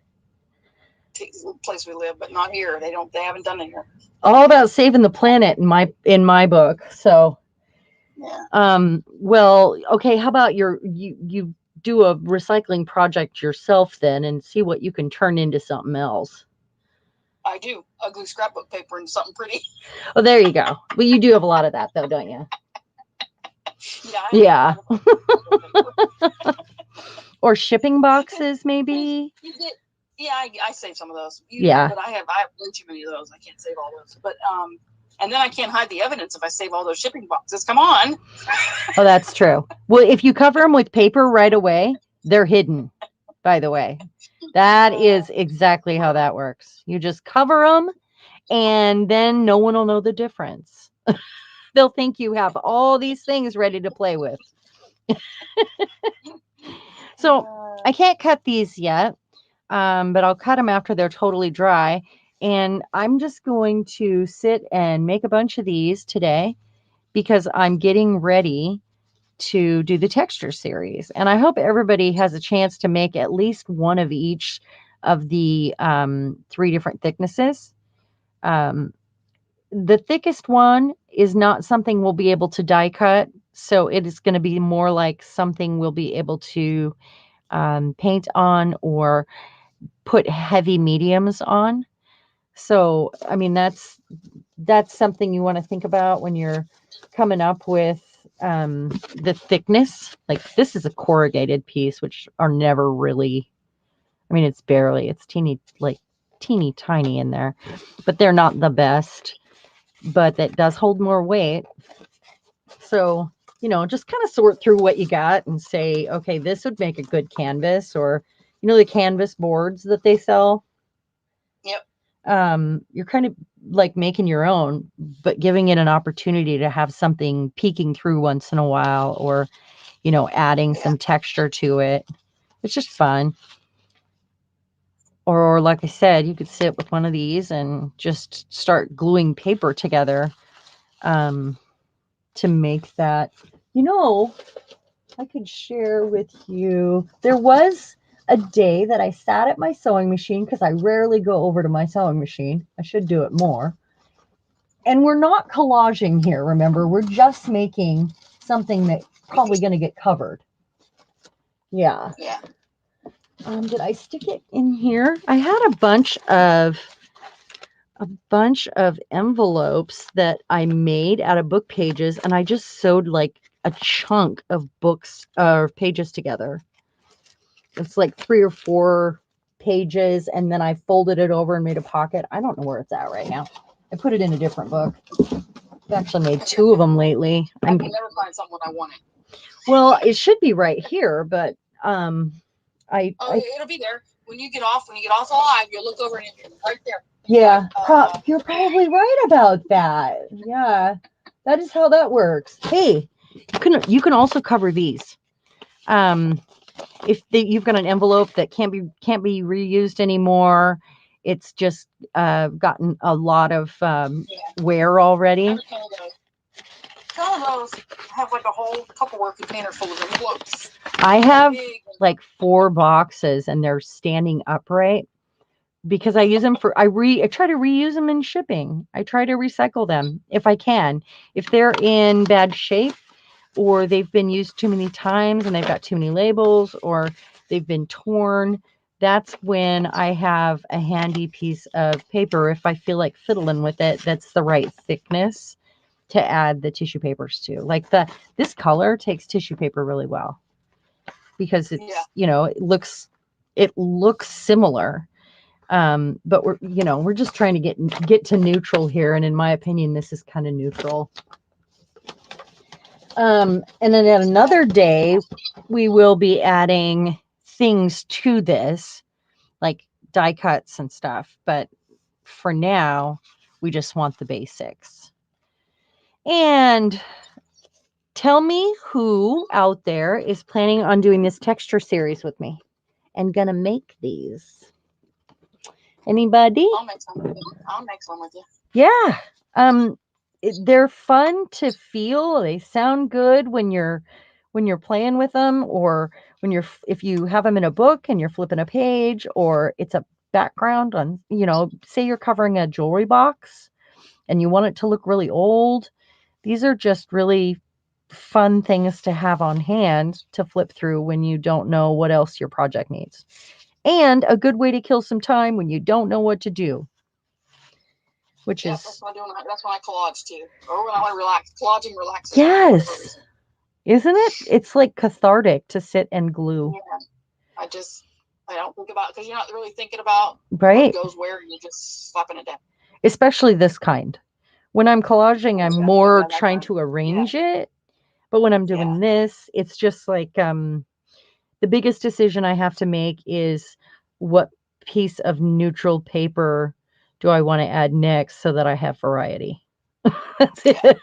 place we live, but not here. They haven't done it here. All about saving the planet in my book. So yeah. Well, okay, how about you do a recycling project yourself then and see what you can turn into something else. I do. Ugly scrapbook paper and something pretty. Oh, there you go. Well, you do have a lot of that though, don't you? Yeah. Or shipping boxes, maybe. I save some of those. But I have way too many of those. I can't save all those. But and then I can't hide the evidence if I save all those shipping boxes. Come on. Oh, that's true. Well, if you cover them with paper right away, they're hidden. By the way, that is exactly how that works. You just cover them, and then no one will know the difference. They'll think you have all these things ready to play with. So I can't cut these yet, but I'll cut them after they're totally dry. And I'm just going to sit and make a bunch of these today because I'm getting ready to do the texture series. And I hope everybody has a chance to make at least one of each of the 3 different thicknesses. The thickest one is not something we'll be able to die cut. So it is going to be more like something we'll be able to paint on or put heavy mediums on. So, I mean, that's something you want to think about when you're coming up with the thickness. Like this is a corrugated piece, which are never really, I mean, it's teeny, like teeny tiny in there, but they're not the best, but that does hold more weight. So, just kind of sort through what you got and say, okay, this would make a good canvas, or, the canvas boards that they sell. Yep. You're kind of like making your own, but giving it an opportunity to have something peeking through once in a while, or, adding some texture to it. It's just fun. Or like I said, you could sit with one of these and just start gluing paper together to make that. I could share with you. There was a day that I sat at my sewing machine, because I rarely go over to my sewing machine. I should do it more. And we're not collaging here, remember? We're just making something that's probably going to get covered. Yeah. Yeah. Did I stick it in here? I had a bunch of envelopes that I made out of book pages, and I just sewed like a chunk of books or pages together. It's like 3 or 4 pages, and then I folded it over and made a pocket. I don't know where it's at right now. I put it in a different book. I've actually made 2 of them lately. I can never find something when I want it. Well, it should be right here, but it'll be there when you get off live. You'll look over and it's right there. Yeah, you're probably right about that. Yeah, that is how that works. Hey, you can also cover these. If you've got an envelope that can't be reused anymore, it's just gotten a lot of wear already. Some of those have like a whole Tupperware container full of envelopes. I have like 4 boxes, and they're standing upright because I use them for, I try to reuse them in shipping. I try to recycle them if I can. If they're in bad shape, or they've been used too many times and they've got too many labels, or they've been torn, that's when I have a handy piece of paper, if I feel like fiddling with it, that's the right thickness to add the tissue papers to. Like this color takes tissue paper really well, because it's, it looks similar. But we're just trying to get to neutral here. And in my opinion, this is kind of neutral. And then at another day, we will be adding things to this, like die cuts and stuff. But for now, we just want the basics. And tell me who out there is planning on doing this texture series with me and gonna make these. Anybody? I'll make some with you. Yeah. They're fun to feel. They sound good when you're playing with them, or if you have them in a book and you're flipping a page, or it's a background on, say you're covering a jewelry box and you want it to look really old. These are just really fun things to have on hand to flip through when you don't know what else your project needs. And a good way to kill some time when you don't know what to do. Which is that's when I collage too. Or when I want to relax. Collaging relaxes. Yes. Isn't it? It's like cathartic to sit and glue. Yeah. I don't think about it, because you're not really thinking about what goes where, and you're just slapping it down. Especially this kind. When I'm collaging, I'm more trying to arrange it. But when I'm doing this, it's just like the biggest decision I have to make is what piece of neutral paper do I want to add next, so that I have variety. That's it.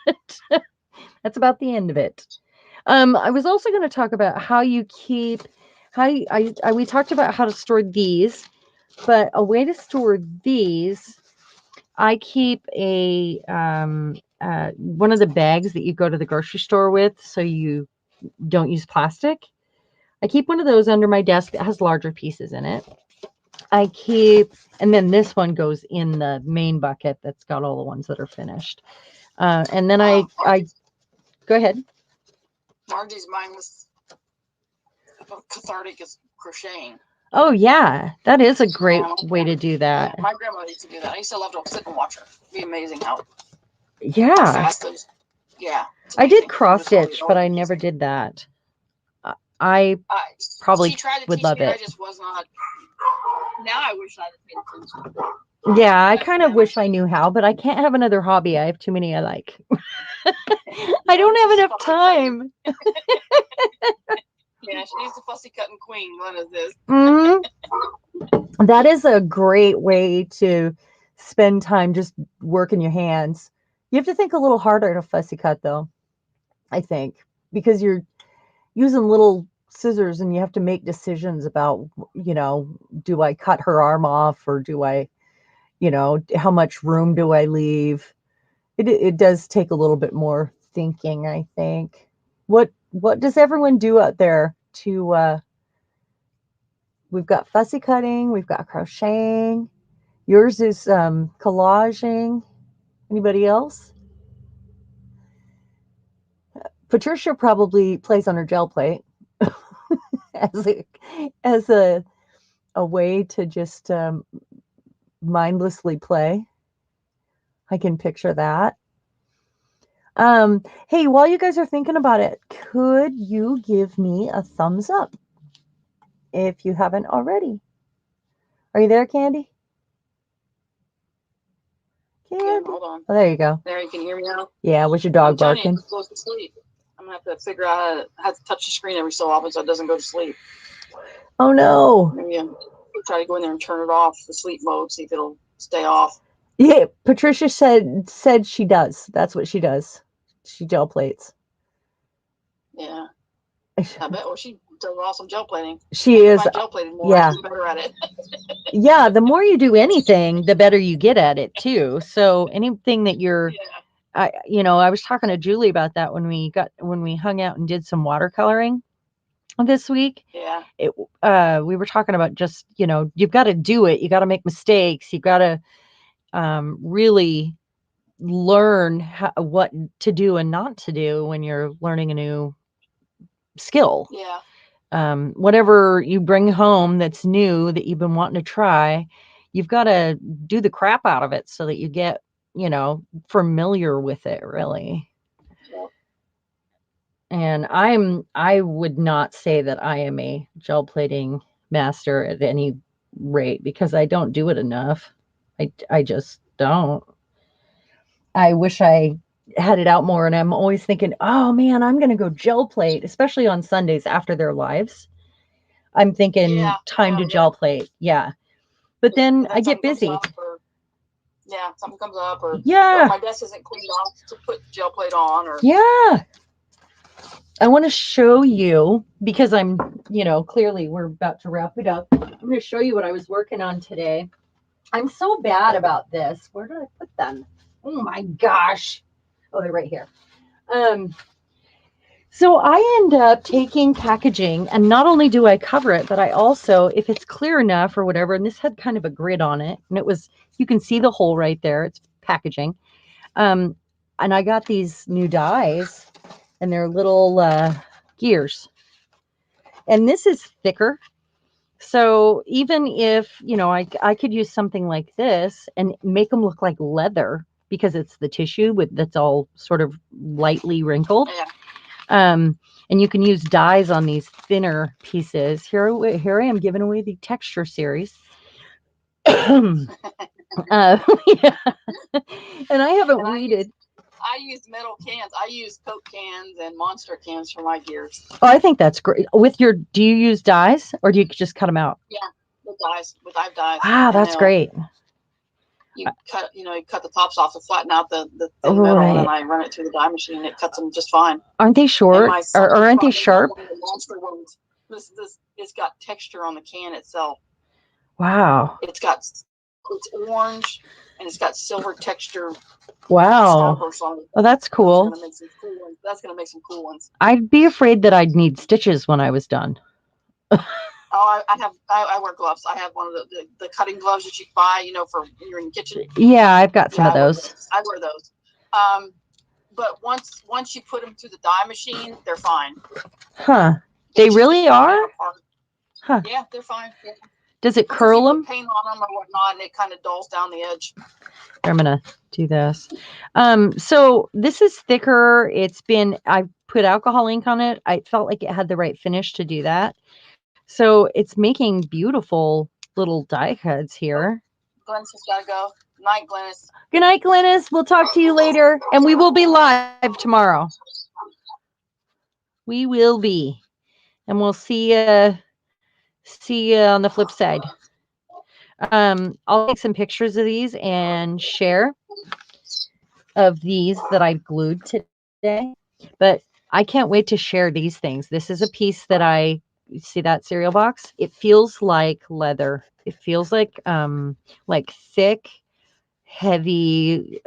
That's about the end of it. I was also going to talk about how you keep, we talked about how to store these, but a way to store these, I keep one of the bags that you go to the grocery store with, so you don't use plastic. I keep one of those under my desk that has larger pieces in it. And then this one goes in the main bucket that's got all the ones that are finished. And then I go ahead. Margie's mine was cathartic as crocheting. Oh yeah, that is a great way to do that. Yeah, my grandmother used to do that. I used to love to sit and watch her. It'd be amazing how fast Yeah. I did cross stitch, but I never did that. I probably she tried to would teach love me, it. I just was not. Now I wish I'd have paid attention. Yeah, I kind of wish I knew how, but I can't have another hobby. I have too many I like. I don't have enough time. Yeah, she's the fussy cutting queen. What is this? That is a great way to spend time just working your hands. You have to think a little harder to fussy cut, though, I think, because you're using little scissors and you have to make decisions about, do I cut her arm off or do I, how much room do I leave? It does take a little bit more thinking, I think. What does everyone do out there to we've got fussy cutting, we've got crocheting. Yours is collaging. Anybody else? Patricia probably plays on her gel plate as a way to just mindlessly play. I can picture that. Hey, while you guys are thinking about it, could you give me a thumbs up if you haven't already? Are you there, Kandi? Yeah, hold on. Oh, there you go. There, you can hear me now? Yeah, was your dog barking? It goes to sleep. I'm going to have to figure out how to touch the screen every so often so it doesn't go to sleep. Oh, no. Maybe try to go in there and turn it off, the sleep mode, see if it'll stay off. Yeah, Patricia said she does. That's what she does. She gel plates. Yeah. I bet. Well, she does awesome gel plating. She is. Gel plating more. Yeah. I'm better at it. Yeah, the more you do anything, the better you get at it too. So anything that you're, I was talking to Julie about that when we hung out and did some watercoloring this week. Yeah. We were talking about just, you've got to do it. You got to make mistakes. You got to really learn what to do and not to do when you're learning a new skill. Yeah. Whatever you bring home that's new that you've been wanting to try, you've got to do the crap out of it so that you get, familiar with it, really. Yeah. And I would not say that I am a gel plating master at any rate because I don't do it enough. I just don't. I wish I had it out more, and I'm always thinking, oh man, I'm going to go gel plate, especially on Sundays after their lives. I'm thinking time to gel plate. Yeah. But then I get busy. Something comes up or yeah, my desk isn't cleaned off to put gel plate on or yeah. I want to show you because I'm, clearly we're about to wrap it up. I'm going to show you what I was working on today. I'm so bad about this. Where did I put them? Oh my gosh. Oh, they're right here. So I end up taking packaging, and not only do I cover it, but I also, if it's clear enough or whatever, and this had kind of a grid on it, and you can see the hole right there. It's packaging. And I got these new dies, and they're little gears. And this is thicker. So even if, I could use something like this and make them look like leather because it's the tissue that's all sort of lightly wrinkled. Yeah. And you can use dyes on these thinner pieces. Here I am giving away the texture series. Yeah. And I haven't weeded. I use metal cans. I use Coke cans and Monster cans for my gears. Oh, I think that's great. Do you use dyes or do you just cut them out? Yeah, with dyes. I've dyes. Wow, that's great. You cut the tops off to flatten out the thin metal, and then I run it through the dye machine, and it cuts them just fine. Aren't they short, or aren't they sharp? The Monster ones. It's got texture on the can itself. Wow. It's orange, and it's got silver texture. Wow. Oh, that's cool. That's gonna make some cool ones. I'd be afraid that I'd need stitches when I was done. Oh, I wear gloves. I have one of the cutting gloves that you buy, for when you're in the kitchen. Yeah, I've got some of those. I wear those. But once you put them through the dye machine, they're fine. Huh. They really are? Huh. Yeah, they're fine. Yeah. Does it Because curl you them? put paint on them or whatnot, and it kind of dulls down the edge. I'm gonna do this. So this is thicker. I put alcohol ink on it. I felt like it had the right finish to do that. So it's making beautiful little die cuts here. Glennis has got to go. Night, Glennis. Good night, Glennis. We'll talk to you later, and we will be live tomorrow. We will be, and we'll see you on the flip side. I'll take some pictures of these and share of these that I glued today. But I can't wait to share these things. This is a piece that I see that cereal box. It feels like leather. It feels like thick, heavy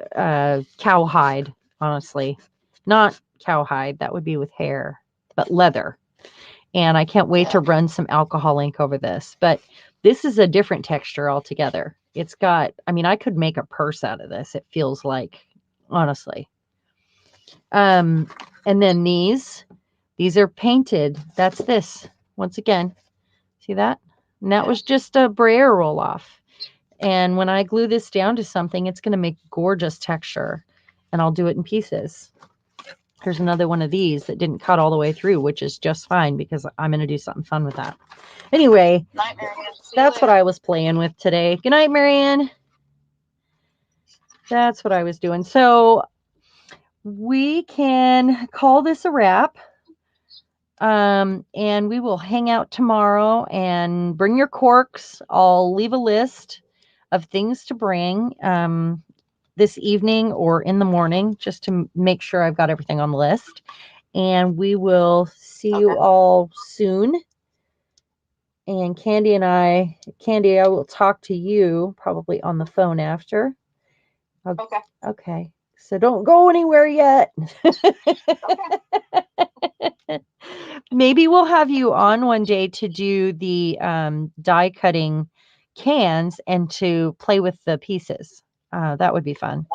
cowhide, honestly. Not cowhide, that would be with hair, but leather. And I can't wait to run some alcohol ink over this. But this is a different texture altogether. It's got, I mean, I could make a purse out of this. It feels like, honestly. And then these are painted. That's this. Once again, see that? And that was just a brayer roll off. And when I glue this down to something, it's going to make gorgeous texture. And I'll do it in pieces. Here's another one of these that didn't cut all the way through, which is just fine because I'm going to do something fun with that. Anyway, night, that's what I was playing with today. Good night, Marianne. That's what I was doing. So we can call this a wrap. And we will hang out tomorrow and bring your corks. I'll leave a list of things to bring this evening or in the morning just to make sure I've got everything on the list. And we will see you all soon. And Kandi, I will talk to you probably on the phone after. Okay. So don't go anywhere yet. Maybe we'll have you on one day to do the die cutting cans and to play with the pieces. That would be fun.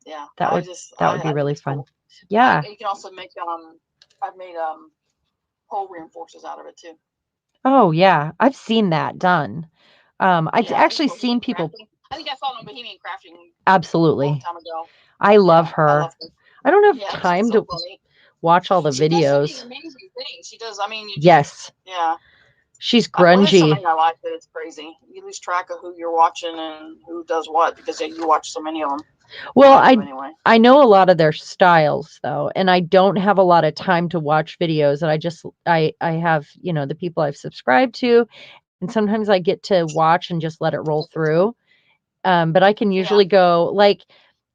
Yeah, that would be really fun. Cool. Yeah. You can also make I've made hole reinforcers out of it too. Oh yeah, I've seen that done. I've actually seen people. Crafting. I think I saw it on Bohemian Crafting. Absolutely. A long time ago. I love her. I don't have time to funny. Watch all the videos. Does so many amazing things. She does. I mean, yeah. She's grungy. I like that. It's crazy. You lose track of who you're watching and who does what because you watch so many of them. Well, I know a lot of their styles though, and I don't have a lot of time to watch videos. And I have the people I've subscribed to, and sometimes I get to watch and just let it roll through. But I can usually go like.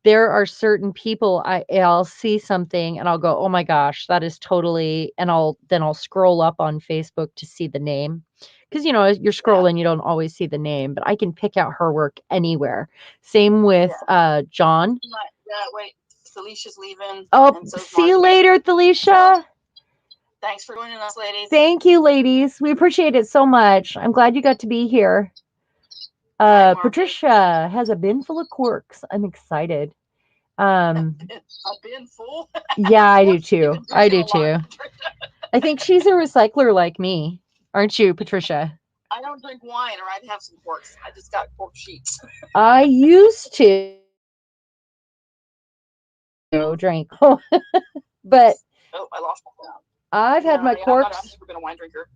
There are certain people I'll see something and I'll go, oh my gosh, that is totally, and I'll scroll up on Facebook to see the name. Because you're scrolling, you don't always see the name, but I can pick out her work anywhere. Same with John. Wait, Felicia's leaving. Oh, see you later, Felicia. Thanks for joining us, ladies. Thank you, ladies. We appreciate it so much. I'm glad you got to be here. Patricia has a bin full of corks. I'm excited. A bin full? Yeah, I do too. I think she's a recycler like me. Aren't you, Patricia? I don't drink wine or I'd have some corks. I just got cork sheets. I used to drink. But I lost my phone. I've had my corks. I've never been a wine drinker.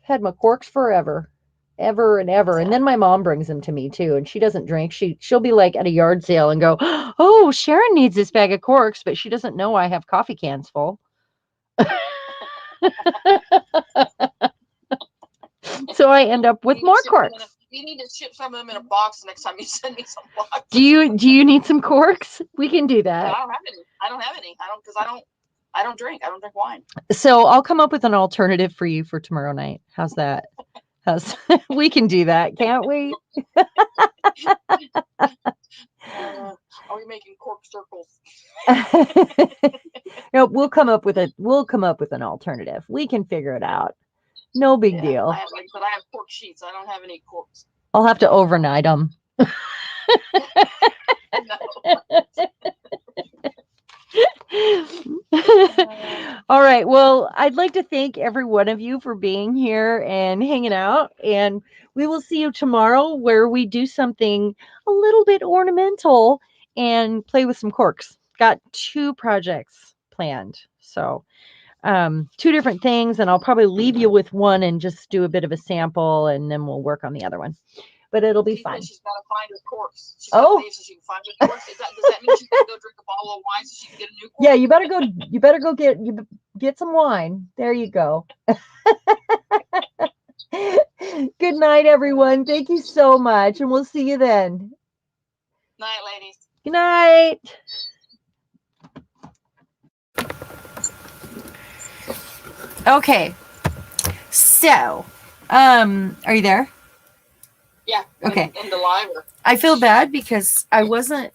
Had my corks forever. Ever and ever. And then my mom brings them to me too. And she doesn't drink. She'll be like at a yard sale and go, oh, Sharon needs this bag of corks, but she doesn't know I have coffee cans full. So I end up with more corks. You need to ship some of them in a box next time you send me some boxes. Do you need some corks? We can do that. I don't have any. I don't drink. I don't drink wine. So I'll come up with an alternative for you for tomorrow night. How's that? We can do that, can't we? Are we making cork circles? No, we'll come up with an alternative. We can figure it out. No big deal. I have cork sheets. I don't have any corks. I'll have to overnight them. All right. Well, I'd like to thank every one of you for being here and hanging out. And we will see you tomorrow where we do something a little bit ornamental and play with some corks. Got 2 projects planned. So, 2 different things. And I'll probably leave you with one and just do a bit of a sample and then we'll work on the other one. But it'll be fun. She's got to find her corks. She's got to leave so she can find her corks. Does that mean she's got to go drink a bottle of wine so she can get a new cork? Yeah, you better go get some wine. There you go. Good night, everyone. Thank you so much, and we'll see you then. Night, ladies. Good night. Okay. So, are you there? Yeah. Okay. In the live. I feel bad because I wasn't